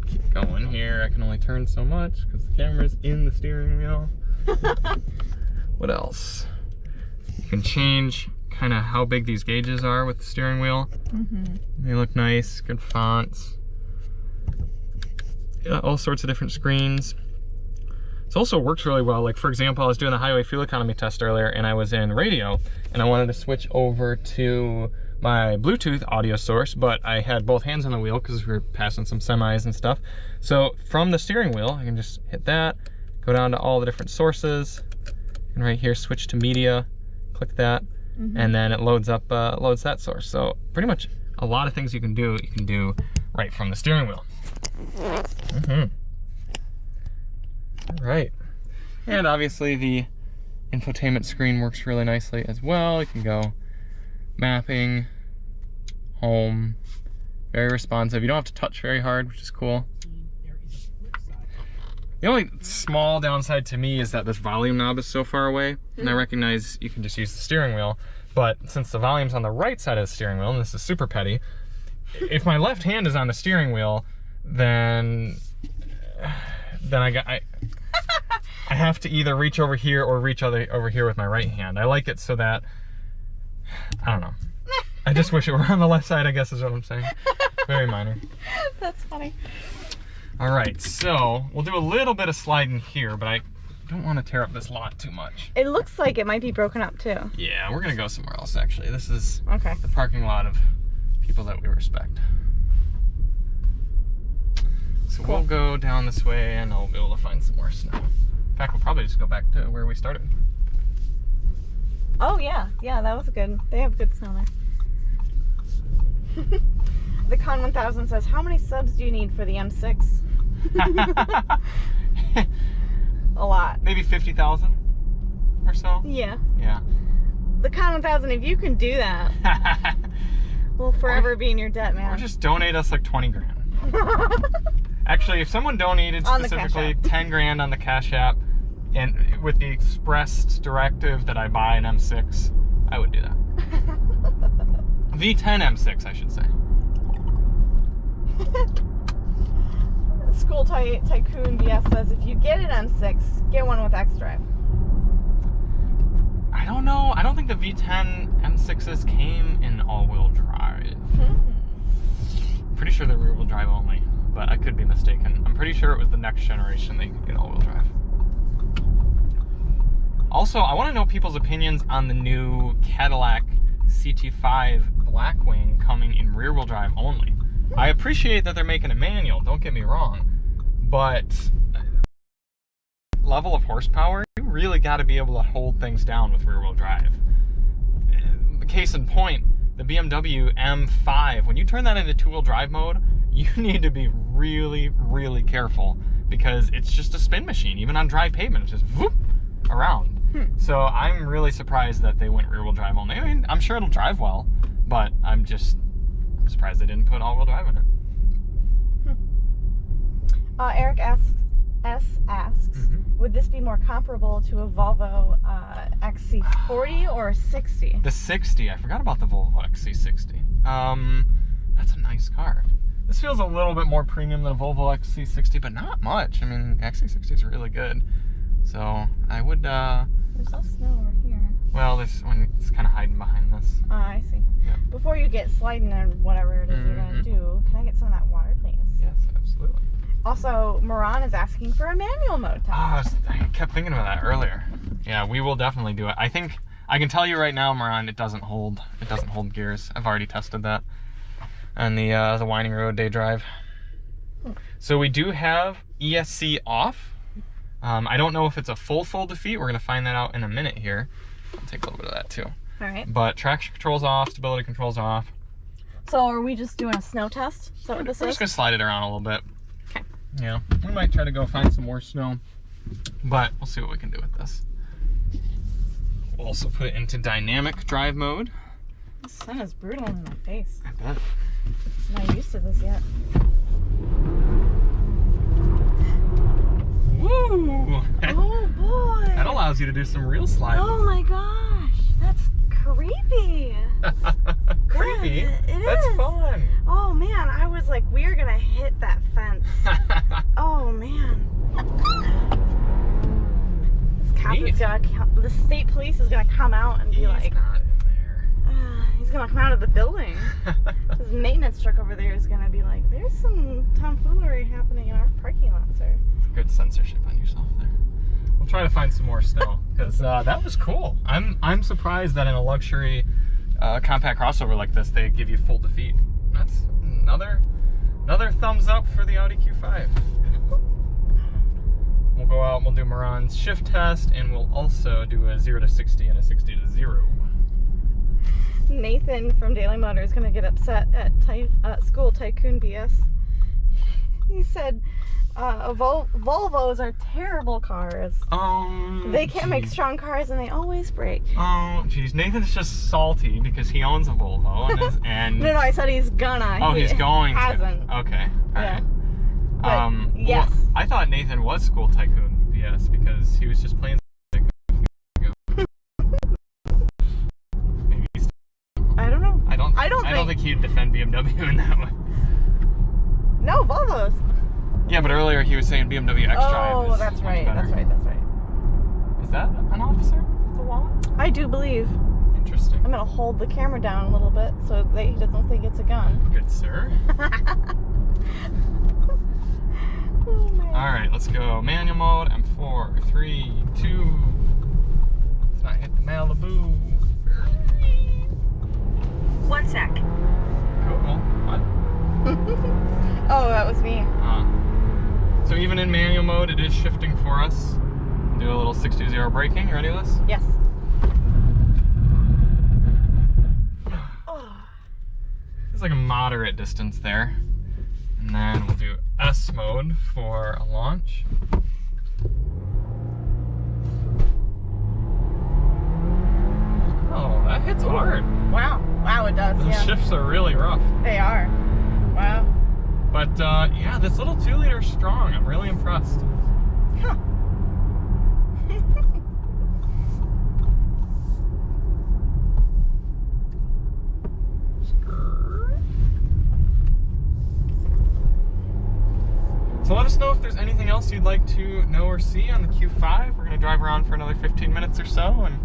Keep going here. I can only turn so much because the camera's in the steering wheel. What else? You can change kind of how big these gauges are with the steering wheel. Mm-hmm. They look nice, good fonts. Yeah, all sorts of different screens. It also works really well. Like for example, I was doing a highway fuel economy test earlier and I was in radio and I wanted to switch over to my Bluetooth audio source, but I had both hands on the wheel because we were passing some semis and stuff. So from the steering wheel, I can just hit that go down to all the different sources, and right here switch to media, click that, and then it loads up loads that source. So pretty much a lot of things you can do right from the steering wheel. Right. And obviously the infotainment screen works really nicely as well. You can go mapping, home, very responsive. You don't have to touch very hard, which is cool. The only small downside to me is that this volume knob is so far away, and I recognize you can just use the steering wheel, but since the volume's on the right side of the steering wheel, and this is super petty, if my left hand is on the steering wheel, then I have to either reach over here or reach over here with my right hand. I like it so that, I don't know. I just wish it were on the left side, I guess is what I'm saying. Very minor. That's funny. All right, so we'll do a little bit of sliding here, but I don't want to tear up this lot too much. It looks like it might be broken up too. Yeah, we're gonna go somewhere else actually. This is okay. The parking lot of people that we respect. So we'll go down this way and I'll be able to find some more snow. In fact, we'll probably just go back to where we started. Oh yeah, yeah, that was good. They have good snow there. The Con 1000 says, how many subs do you need for the M6? A lot. Maybe 50,000 or so? Yeah. Yeah. The Con 1000, if you can do that, we'll forever be in your debt, man. Or just donate us like 20 grand. Actually, if someone donated specifically 10 grand on the Cash App, and with the expressed directive that I buy an M6, I would do that. V10 M6, I should say. School Tycoon BS says, if you get an M6, get one with X-Drive. I don't know. I don't think the V10 M6s came in all-wheel drive. Pretty sure they're rear-wheel drive only, but I could be mistaken. I'm pretty sure it was the next generation they could get all-wheel drive. Also, I want to know people's opinions on the new Cadillac CT5 Blackwing coming in rear-wheel drive only. I appreciate that they're making a manual, don't get me wrong, but level of horsepower, you really got to be able to hold things down with rear-wheel drive. Case in point, the BMW M5, when you turn that into two-wheel drive mode, you need to be really, really careful because it's just a spin machine, even on dry pavement, it's just whoop around. So I'm really surprised that they went rear-wheel drive only. I mean, I'm sure it'll drive well, but I'm surprised they didn't put all-wheel drive in it. Eric asks, would this be more comparable to a Volvo XC40 or 60? The 60. I forgot about the Volvo XC60. That's a nice car. This feels a little bit more premium than a Volvo XC60, but not much. I mean, the XC60 is really good. So I would. There's no snow over here. Well, this one it's kind of hiding behind this. I see. Yeah. Before you get sliding or whatever it is you're gonna do, can I get some of that water, please? Yes, absolutely. Also, Moran is asking for a manual mode test. Oh, I kept thinking about that earlier. Yeah, we will definitely do it. I think I can tell you right now, Moran, it doesn't hold. It doesn't hold gears. I've already tested that on the Winding Road day drive. So we do have ESC off. I don't know if it's a full defeat. We're gonna find that out in a minute here. I'll take a little bit of that too. All right. But traction control's off, stability control's off. So are we just doing a snow test? Is that what this is? We're just gonna slide it around a little bit. Okay. Yeah, we might try to go find some more snow, but we'll see what we can do with this. We'll also put it into dynamic drive mode. The sun is brutal in my face. I bet. I'm not used to this yet. Woo! Oh boy! That allows you to do some real sliding. Oh my gosh, that's creepy. Creepy? Yeah, it That's is. fun. Oh man, I was like, we're gonna hit that fence. Oh man. This cop is gonna, the state police is gonna come out and be like, He's not in there. he's gonna come out of the building. His maintenance truck over there is gonna be like, there's some tomfoolery happening in our parking lot, sir. Good censorship on yourself there. We'll try to find some more snow because that was cool. I'm surprised that in a luxury compact crossover like this they give you full defeat. That's another thumbs up for the Audi Q5. We'll go out and we'll do Moran's shift test, and we'll also do a 0 to 60 and a 60 to 0. Nathan from Daily Motor is going to get upset at school, Tycoon BS. He said Volvos are terrible cars. Oh, they can't make strong cars and they always break. Oh, geez. Nathan's just salty because he owns a Volvo. And No, I said he's gonna. Oh, he's going hasn't. to. Okay. All right. But, yes. Well, I thought Nathan was School Tycoon BS because he was just playing Tycoon. Maybe he's... I don't know. I don't think he'd defend BMW in that way. No, Volvos. Yeah, but earlier he was saying BMW X-Drive. Oh, that's right. That's right. Is that an officer of the law? I do believe. Interesting. I'm gonna hold the camera down a little bit so that he doesn't think it's a gun. Good sir. Alright, let's go. Manual mode, M4, 3, 2. Let's not hit the Malibu. 1 sec. Cool. What? Oh, that was me. So even in manual mode, it is shifting for us. Do a little 60-0 braking. You ready, Liz? Yes. It's like a moderate distance there. And then we'll do S mode for a launch. Oh, that hits hard. Wow. Wow, it does. Those shifts are really rough. They are. Wow. But yeah, this little 2-liter is strong. I'm really impressed. Huh. So let us know if there's anything else you'd like to know or see on the Q5. We're going to drive around for another 15 minutes or so, and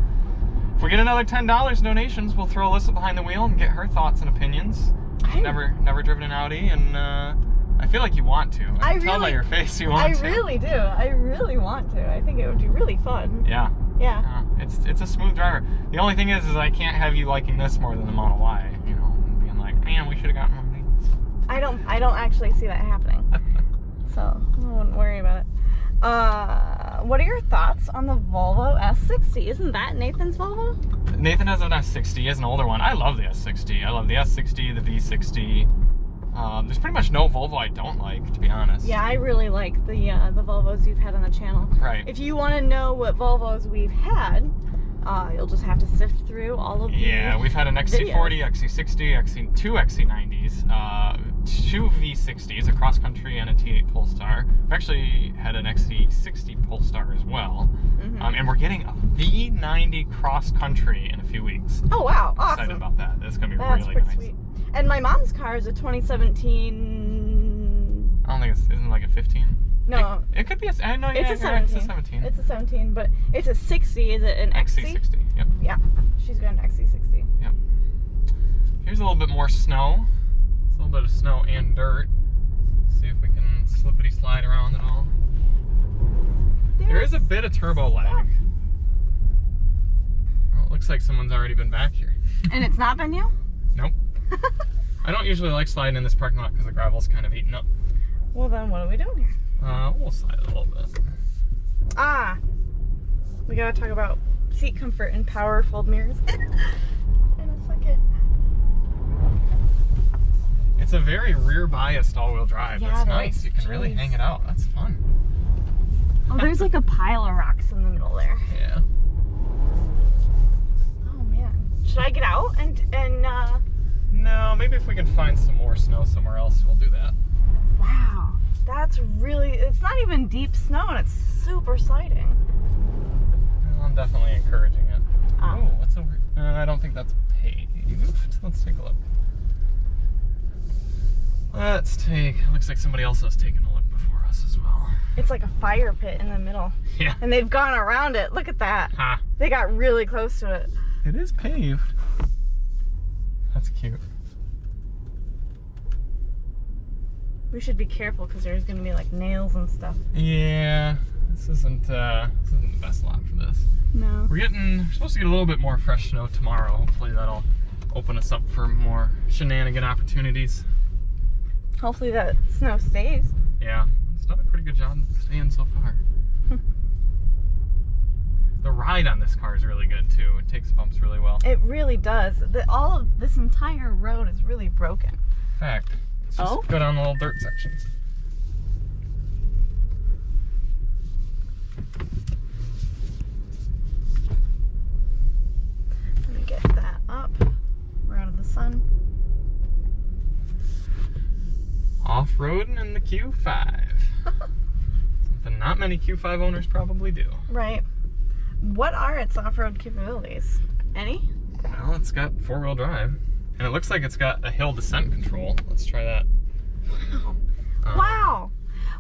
if we get another $10 donations, we'll throw Alyssa behind the wheel and get her thoughts and opinions. She's never driven an Audi, and I feel like you want to. I can tell by your face you want to. I really do. I really want to. I think it would be really fun. Yeah. Yeah. It's a smooth driver. The only thing is I can't have you liking this more than the Model Y. You know, and being like, man, we should have gotten one of these. I don't actually see that happening. So I wouldn't worry about it. What are your thoughts on the Volvo S60? Isn't that Nathan's Volvo? Nathan has an S60. He has an older one. I love the S60. I love the S60, the V60. There's pretty much no Volvo I don't like, to be honest. Yeah, I really like the Volvos you've had on the channel. Right. If you want to know what Volvos we've had, you'll just have to sift through all of the Yeah, we've had an XC40, videos. XC60, two XC90s, 2 V60s, a cross country and a T8 Polestar. We've actually had an XC60 Polestar as well. And we're getting a V90 cross country in a few weeks. Oh wow, awesome. Excited about that. That's going to be That's really pretty nice. Sweet. And my mom's car is a 2017. I don't think isn't it like a 15? No. It could be I know, It's yeah, a 17. It's a 17. It's a 17, but it's a 60. Is it an XC? XC60, yep. Yeah, she's got an XC60. Yep. Here's a little bit more snow. It's a little bit of snow and dirt. See if we can slippity slide around at all. There is a bit of turbo lag. Well, it looks like someone's already been back here. And it's not been you? Nope. I don't usually like sliding in this parking lot because the gravel's kind of eaten up. Well then, what are we doing here? We'll slide a little bit. We gotta talk about seat comfort and power fold mirrors in a second. It's a very rear biased all-wheel drive. Yeah, That's nice. You can really hang it out. That's fun. Oh, there's like a pile of rocks in the middle there. Yeah. Oh man. Should I get out and No, maybe if we can find some more snow somewhere else, we'll do that. Wow. That's really, it's not even deep snow and it's super sliding. Well, I'm definitely encouraging it. Oh, what's over? I don't think that's paved. Let's take a look. Looks like somebody else has taken a look before us as well. It's like a fire pit in the middle. Yeah. And they've gone around it. Look at that. Ha. They got really close to it. It is paved. That's cute. We should be careful because there's going to be like nails and stuff. Yeah, this isn't the best lot for this. No. We're supposed to get a little bit more fresh snow tomorrow. Hopefully that'll open us up for more shenanigan opportunities. Hopefully that snow stays. Yeah, it's done a pretty good job staying so far. The ride on this car is really good too. It takes bumps really well. It really does. All of this entire road is really broken. In fact, let's just go down the little dirt section. Let me get that up. We're out of the sun. Off-roading in the Q5. Something not many Q5 owners probably do. Right. What are its off-road capabilities? Any? Well, it's got four-wheel drive. And it looks like it's got a hill descent control. Let's try that. Wow. Wow.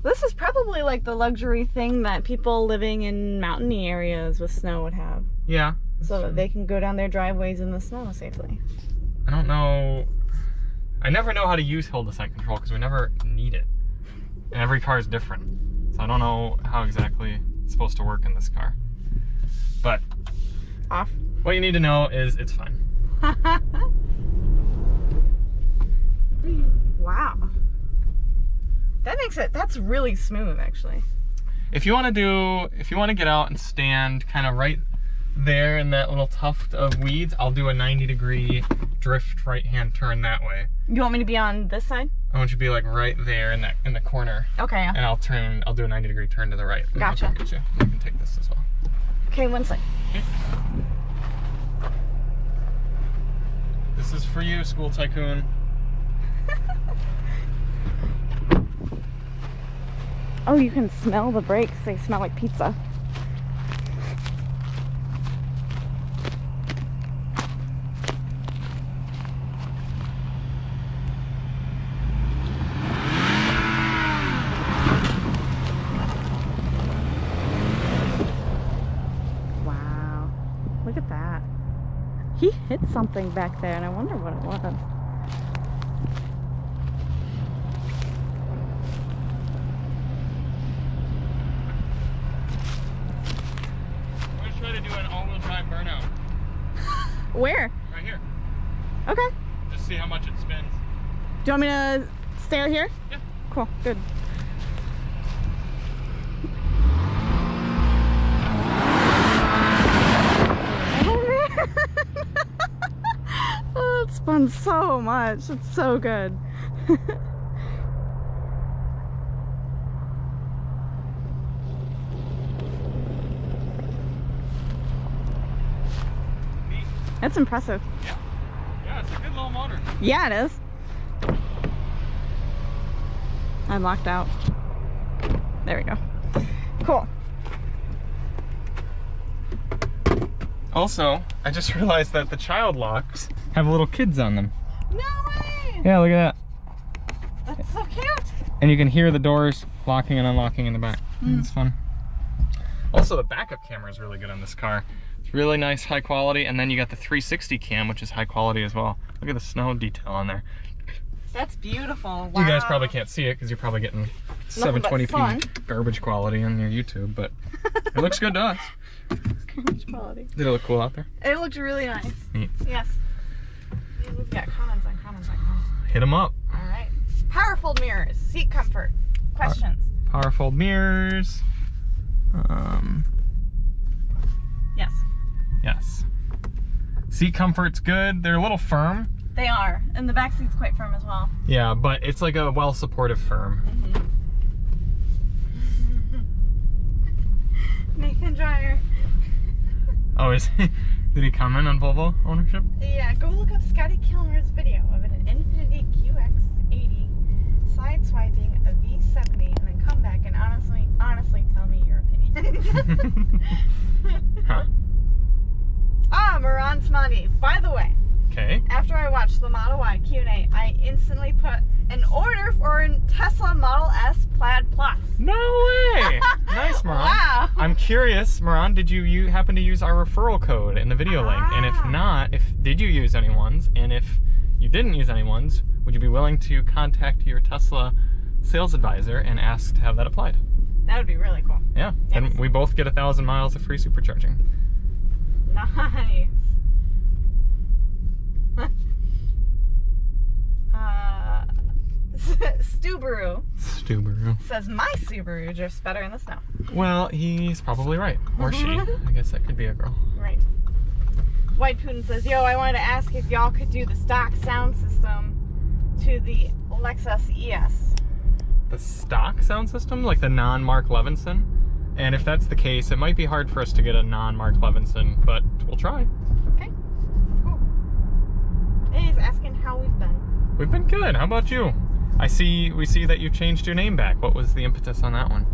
This is probably like the luxury thing that people living in mountainy areas with snow would have. Yeah. So that they can go down their driveways in the snow safely. I don't know. I never know how to use hill descent control because we never need it. And every car is different. So I don't know how exactly it's supposed to work in this car. But off. What you need to know is it's fine. Wow. That makes it, that's really smooth actually. If you want to get out and stand kind of right there in that little tuft of weeds, I'll do a 90-degree drift right-hand turn that way. You want me to be on this side? I want you to be like right there in the corner. Okay. And I'll do a 90-degree turn to the right. Gotcha. I'll get you. You can take this as well. Okay, one sec. Okay. This is for you, School Tycoon. Oh, you can smell the brakes. They smell like pizza. Wow. Look at that. He hit something back there, and I wonder what it was. Try to do an all-wheel drive burnout. Where? Right here. Okay. Just see how much it spins. Do you want me to stay here? Yeah. Cool. Good. Oh man! Oh, it spun so much. It's so good. That's impressive. Yeah. Yeah, it's a good little motor. Yeah, it is. I'm locked out. There we go. Cool. Also, I just realized that the child locks have little kids on them. No way! Yeah, look at that. That's so cute. And you can hear the doors locking and unlocking in the back. It's fun. Also, the backup camera is really good on this car. It's really nice, high quality, and then you got the 360 cam, which is high quality as well. Look at the snow detail on there. That's beautiful. Wow. You guys probably can't see it because you're probably getting 720p garbage quality on your YouTube, but it looks good to us. Garbage quality. Did it look cool out there? It looked really nice. Neat. Yes. We've got comments on comments on comments. Hit them up. All right. Powerful mirrors, seat comfort, questions. Powerful mirrors. Yes. Yes. Seat comfort's good. They're a little firm. They are, and the back seat's quite firm as well. Yeah, but it's like a well-supportive firm. Nathan Dryer. Oh, is he? Did he comment on Volvo ownership? Yeah, go look up Scotty Kilmer's video of an Infiniti QX80 sideswiping a V70 and then come back and honestly tell me your opinion. Huh. Ah, Moran Smadi. By the way, Okay. after I watched the Model Y Q&A, I instantly put an order for a Tesla Model S Plaid Plus. No way! Nice, Moran. Wow. I'm curious, Moran, did you happen to use our referral code in the video link? And if not, did you use anyone's? And if you didn't use anyone's, would you be willing to contact your Tesla sales advisor and ask to have that applied? That would be really cool. Yeah. Yes. And we both get 1,000 miles of free supercharging. Nice. Stubaru. Subaru. Says my Subaru drifts better in the snow. Well, he's probably right. Or she. I guess that could be a girl. Right. White Putin says, yo, I wanted to ask if y'all could do the stock sound system to the Lexus ES. The stock sound system? Like the non-Mark Levinson? And if that's the case, it might be hard for us to get a non-Mark Levinson, but we'll try. Okay. Cool. He's asking how we've been. We've been good. How about you? We see that you changed your name back. What was the impetus on that one?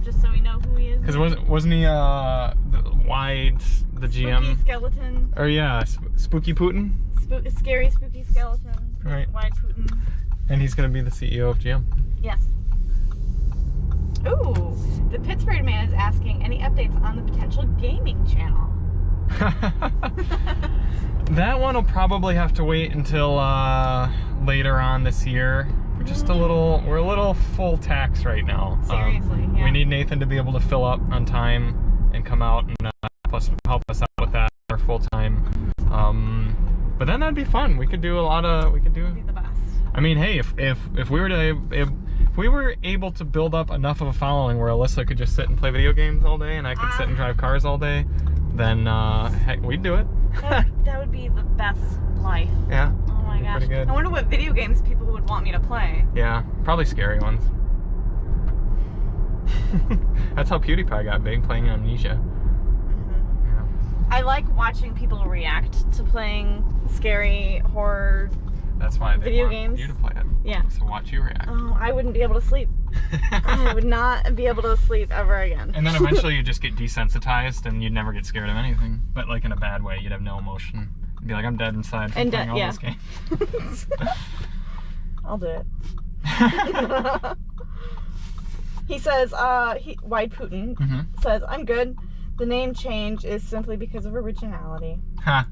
Just so we know who he is. Because wasn't he the GM? Spooky skeleton. Or yeah, Spooky Putin? Scary spooky skeleton. Right. White Putin. And he's going to be the CEO of GM. Yes. Ooh, the Pittsburgh Man is asking any updates on the potential gaming channel. That one will probably have to wait until later on this year. We're a little full tax right now. Seriously, yeah. We need Nathan to be able to fill up on time and come out and help us out with that our full time. But then that'd be fun. We could do It'd be the best. I mean, hey, if we were able to build up enough of a following where Alyssa could just sit and play video games all day and I could sit and drive cars all day, then heck, we'd do it. That would be the best life. Yeah. Oh my gosh. Pretty good. I wonder what video games people would want me to play. Yeah, probably scary ones. That's how PewDiePie got big, playing Amnesia. Mm-hmm. Yeah. I like watching people react to playing scary horror. That's why they video want games. you to play it. Yeah. So watch you react. Oh, I wouldn't be able to sleep. I would not be able to sleep ever again. And then eventually you just get desensitized and you'd never get scared of anything. But like in a bad way, you'd have no emotion. You'd be like, I'm dead inside from playing all those games. I'll do it. He says, White Putin says, I'm good. The name change is simply because of originality. Ha.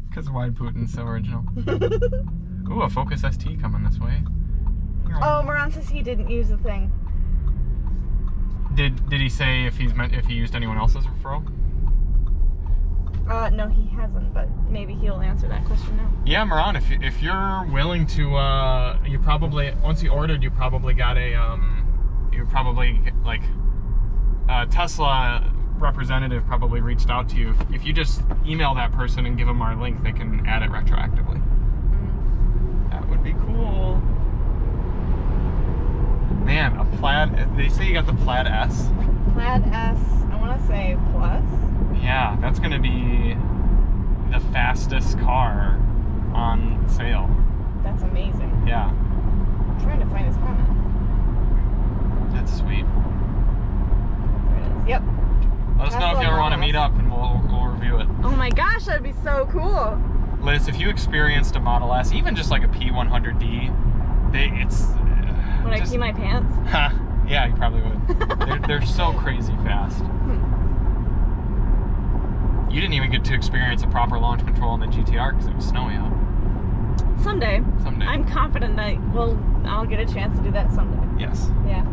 Because Wide Putin's so original. Ooh, a Focus ST coming this way. Oh, Moran says he didn't use the thing. Did he say if he used anyone else's referral? No, he hasn't, but maybe he'll answer that question now. Yeah, Moran, if you're willing to, you probably, once you ordered, you probably got Tesla representative probably reached out to you. If you just email that person and give them our link, they can add it retroactively. That would be cool. Man, a Plaid, they say you got the Plaid S. Plaid S, I want to say Plus. Yeah, that's going to be the fastest car on sale. That's amazing. Yeah. I'm trying to find his comment. That's sweet. There it is. Yep. Let us know if you ever want to meet up and we'll review it. Oh my gosh, that'd be so cool. Liz, if you experienced a Model S, even just like a P100D, it's... Would I pee my pants? Yeah, you probably would. they're so crazy fast. You didn't even get to experience a proper launch control in the GTR because it was snowy out. Someday. Someday. I'm confident that I'll get a chance to do that someday. Yes. Yeah.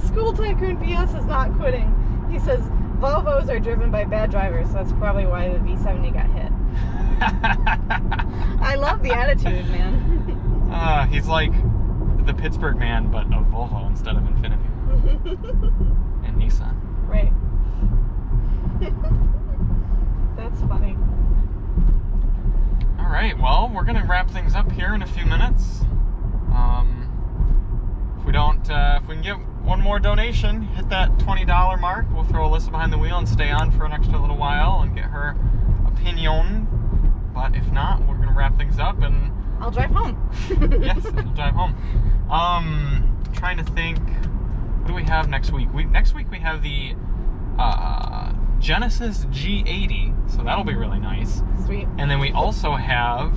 School Tycoon BS is not quitting. He says Volvos are driven by bad drivers, so that's probably why the V70 got hit. I love the attitude, man. He's like the Pittsburgh Man, but a Volvo instead of Infiniti. And Nissan. Right. That's funny. Alright, well, we're going to wrap things up here in a few minutes. If we can get one more donation, hit that $20 mark, we'll throw Alyssa behind the wheel and stay on for an extra little while and get her opinion. But if not, we're going to wrap things up and... I'll drive home. Yes, we'll drive home. Trying to think, what do we have next week? Next week we have the Genesis G80, so that'll be really nice. Sweet. And then we also have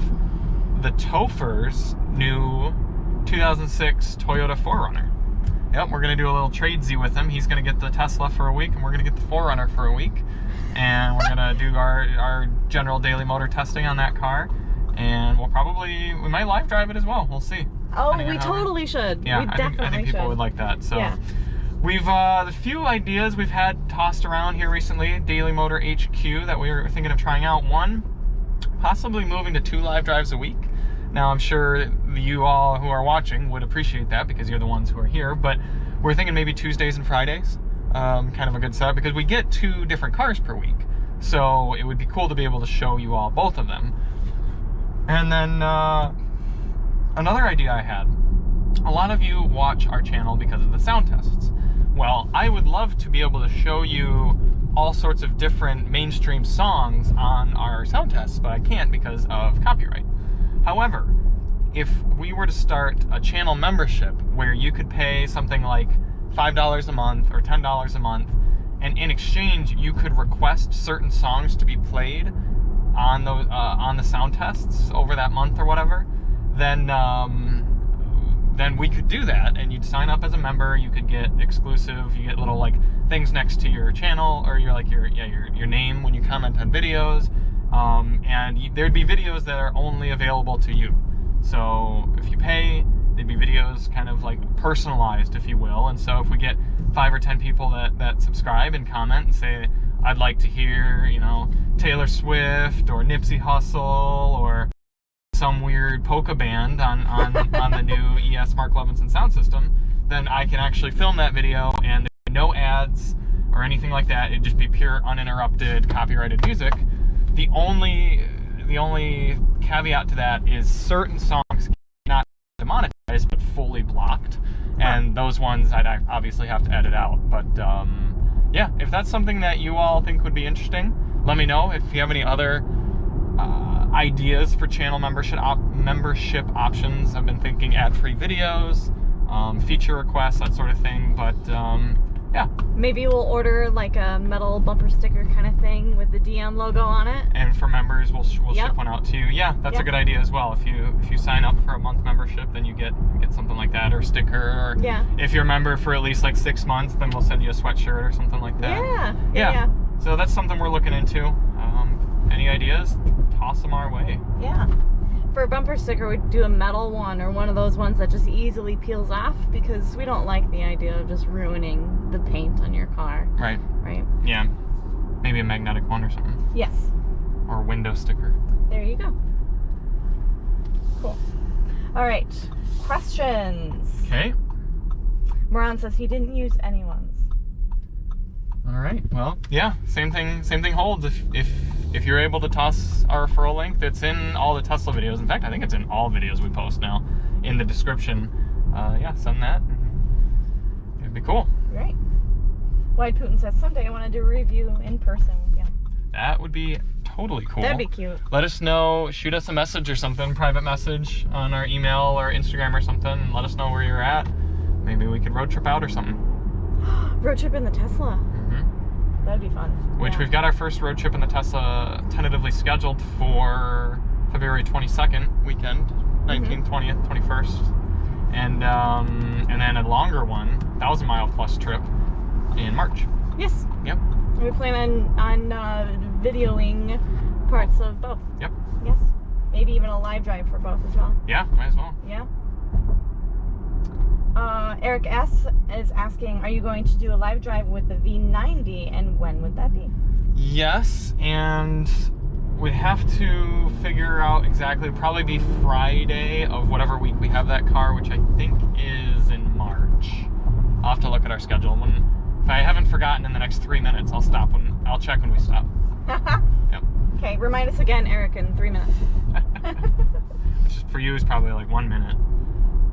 the Topher's new 2006 Toyota 4Runner. Yep, we're going to do a little tradesy with him. He's going to get the Tesla for a week, and we're going to get the 4Runner for a week. And we're going to do our general daily motor testing on that car. And we might live drive it as well. We'll see. Oh, we totally should. Yeah, we I think people would like that. So yeah. We've, the few ideas we've had tossed around here recently, Daily Motor HQ, that we were thinking of trying out. One, possibly moving to 2 live drives a week. Now, I'm sure you all who are watching would appreciate that because you're the ones who are here, but we're thinking maybe Tuesdays and Fridays, kind of a good setup, because we get 2 different cars per week. So it would be cool to be able to show you all both of them. And then another idea I had, a lot of you watch our channel because of the sound tests. Well, I would love to be able to show you all sorts of different mainstream songs on our sound tests, but I can't because of copyright. However, if we were to start a channel membership where you could pay something like $5 a month or $10 a month, and in exchange you could request certain songs to be played on the sound tests over that month or whatever, then we could do that, and you'd sign up as a member. You could get exclusive. You get little like things next to your channel, or your name when you comment on videos, and there'd be videos that are only available to you. So if you pay, they'd be videos kind of like personalized, if you will. And so if we get 5 or 10 people that subscribe and comment and say, I'd like to hear, you know, Taylor Swift or Nipsey Hussle or some weird polka band on the new ES Mark Levinson sound system, then I can actually film that video, and there's no ads or anything like that. It'd just be pure uninterrupted copyrighted music. The only caveat to that is certain songs cannot be demonetized but fully blocked, and those ones I'd obviously have to edit out. But yeah, if that's something that you all think would be interesting, let me know. If you have any other ideas for channel membership options, I've been thinking ad-free videos, feature requests, that sort of thing. But yeah, maybe we'll order like a metal bumper sticker kind of thing with the DM logo on it. And for members, we'll ship one out to you. Yeah, that's a good idea as well. If you sign up for a month membership, then you get something like that, or a sticker. Or if you're a member for at least like 6 months, then we'll send you a sweatshirt or something like that. Yeah. So that's something we're looking into. Any ideas? Toss them our way. Yeah. For a bumper sticker, we'd do a metal one, or one of those ones that just easily peels off, because we don't like the idea of just ruining the paint on your car. Right. Yeah. Maybe a magnetic one or something. Yes. Or a window sticker. There you go. Cool. All right. Questions. Okay. Moran says he didn't use anyone's. All right. Well, yeah. Same thing holds. If you're able to toss our referral link, that's in all the Tesla videos. In fact, I think it's in all videos we post now, in the description. Yeah, send that. It'd be cool. Right. Wide Putin says someday I want to do a review in person with you. That would be totally cool. That'd be cute. Let us know. Shoot us a message or something, private message on our email or Instagram or something. And let us know where you're at. Maybe we could road trip out or something. Road trip in the Tesla. That'd be fun. Which we've got our first road trip in the Tesla tentatively scheduled for February 22nd weekend, 19th, 20th, 21st. And then a longer one, 1,000-mile plus trip in March. Yes. Yep. We plan on videoing parts of both. Yep. Yes. Maybe even a live drive for both as well. Yeah, might as well. Yeah. Eric S. is asking, are you going to do a live drive with the V90, and when would that be? Yes, and we have to figure out exactly, probably be Friday of whatever week we have that car, which I think is in March. I'll have to look at our schedule. If I haven't forgotten in the next 3 minutes, I'll check when we stop. Yep. Okay, remind us again, Eric, in 3 minutes. Which for you is probably like 1 minute.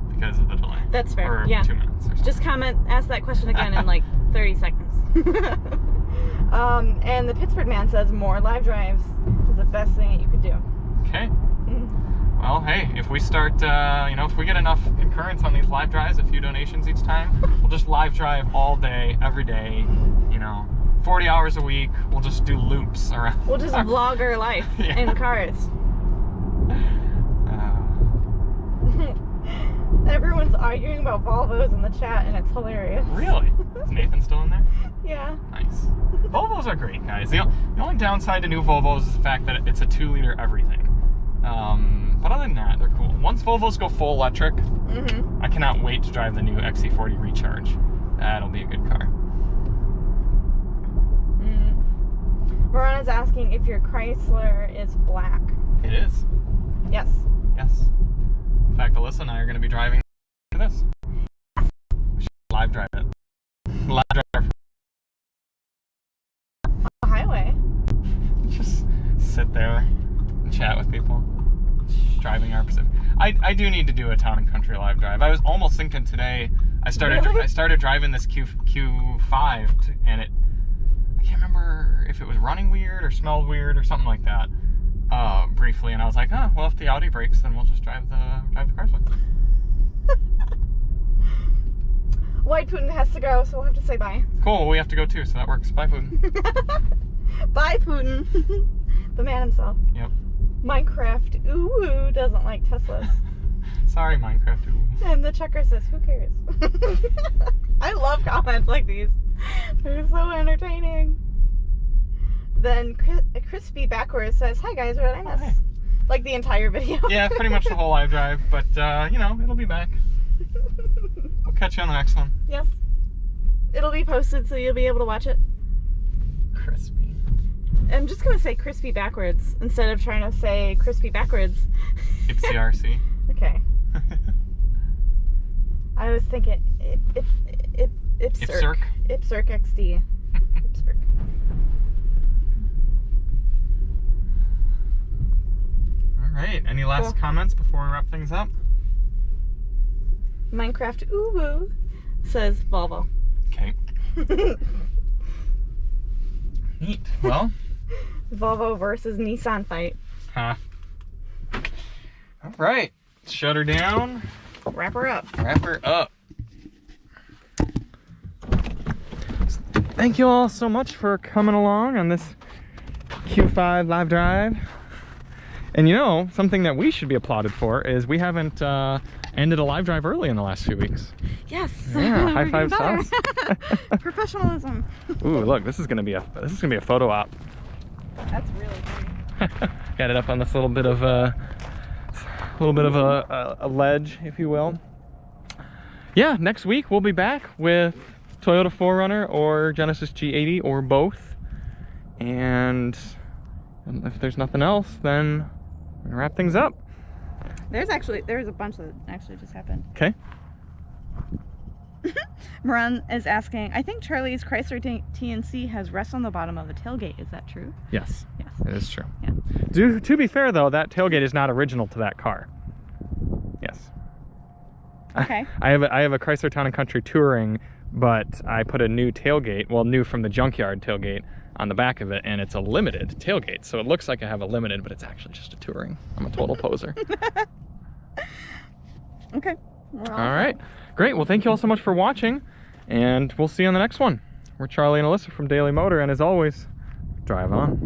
Because of the delay. That's fair. Or yeah. 2 minutes. Or just ask that question again in like 30 seconds. And the Pittsburgh Man says more live drives is the best thing that you could do. Okay. Well, hey, if we start, if we get enough concurrence on these live drives, a few donations each time, we'll just live drive all day, every day, 40 hours a week. We'll just do loops around. We'll just vlog our life in cars. Everyone's arguing about Volvos in the chat, and it's hilarious. Really? Is Nathan still in there? Yeah. Nice. Volvos are great, guys. The only downside to new Volvos is the fact that it's a 2-liter everything. But other than that, they're cool. Once Volvos go full electric, I cannot wait to drive the new XC40 Recharge. That'll be a good car. Veronica's asking if your Chrysler is black. It is. Yes. Yes. In fact, Alyssa and I are going to be driving to this. We should live drive it. Live drive On the highway. Just sit there and chat with people. Driving our Pacific. I do need to do a town and country live drive. I was almost thinking today. I started driving this Q5 and I can't remember if it was running weird or smelled weird or something like that. Briefly, and I was like, oh, well, if the Audi breaks, then we'll just drive the Carsway. White Putin has to go, so we'll have to say bye. Cool, well, we have to go too, so that works. Bye, Putin. Bye, Putin. The man himself. Yep. Minecraft ooh doesn't like Teslas. Sorry, Minecraft ooh. And the checker says, who cares? I love comments like these. They're so entertaining. Then Crispy Backwards says, hi guys, what did I miss? Hi. Like the entire video. Yeah, pretty much the whole live drive, but you know, it'll be back. We'll catch you on the next one. Yes. It'll be posted so you'll be able to watch it. Crispy. I'm just going to say Crispy Backwards instead of trying to say Crispy Backwards. It's CRC. Okay. I was thinking Ipsirk. Ipsirk XD. Ipsirk. Alright, any last comments before we wrap things up? Minecraft Uwu says Volvo. Okay. Neat. Well. Volvo versus Nissan fight. Huh. Alright. Shut her down. Wrap her up. Wrap her up. Thank you all so much for coming along on this Q5 live drive. And you know, something that we should be applauded for is we haven't ended a live drive early in the last few weeks. Yes. Yeah, high five to us. Professionalism. Ooh, look, this is gonna be a photo op. That's really funny. Got it up on this little bit of a ledge, if you will. Yeah, next week we'll be back with Toyota 4Runner or Genesis G80 or both. And if there's nothing else, then we're gonna wrap things up. There's a bunch that actually just happened. Okay. Maran is asking, I think Charlie's Chrysler TNC has rest on the bottom of the tailgate. Is that true? Yes. Yes. It is true. Yeah. To be fair though, that tailgate is not original to that car. Yes. Okay. I have a Chrysler Town and Country Touring, but I put a new tailgate, well, new from the junkyard tailgate, on the back of it, and it's a limited tailgate, so it looks like I have a limited, but it's actually just a touring. I'm a total poser. Okay. All right, great. Well, thank you all so much for watching, and we'll see you on the next one. We're Charlie and Alyssa from Daily Motor, and as always, drive on.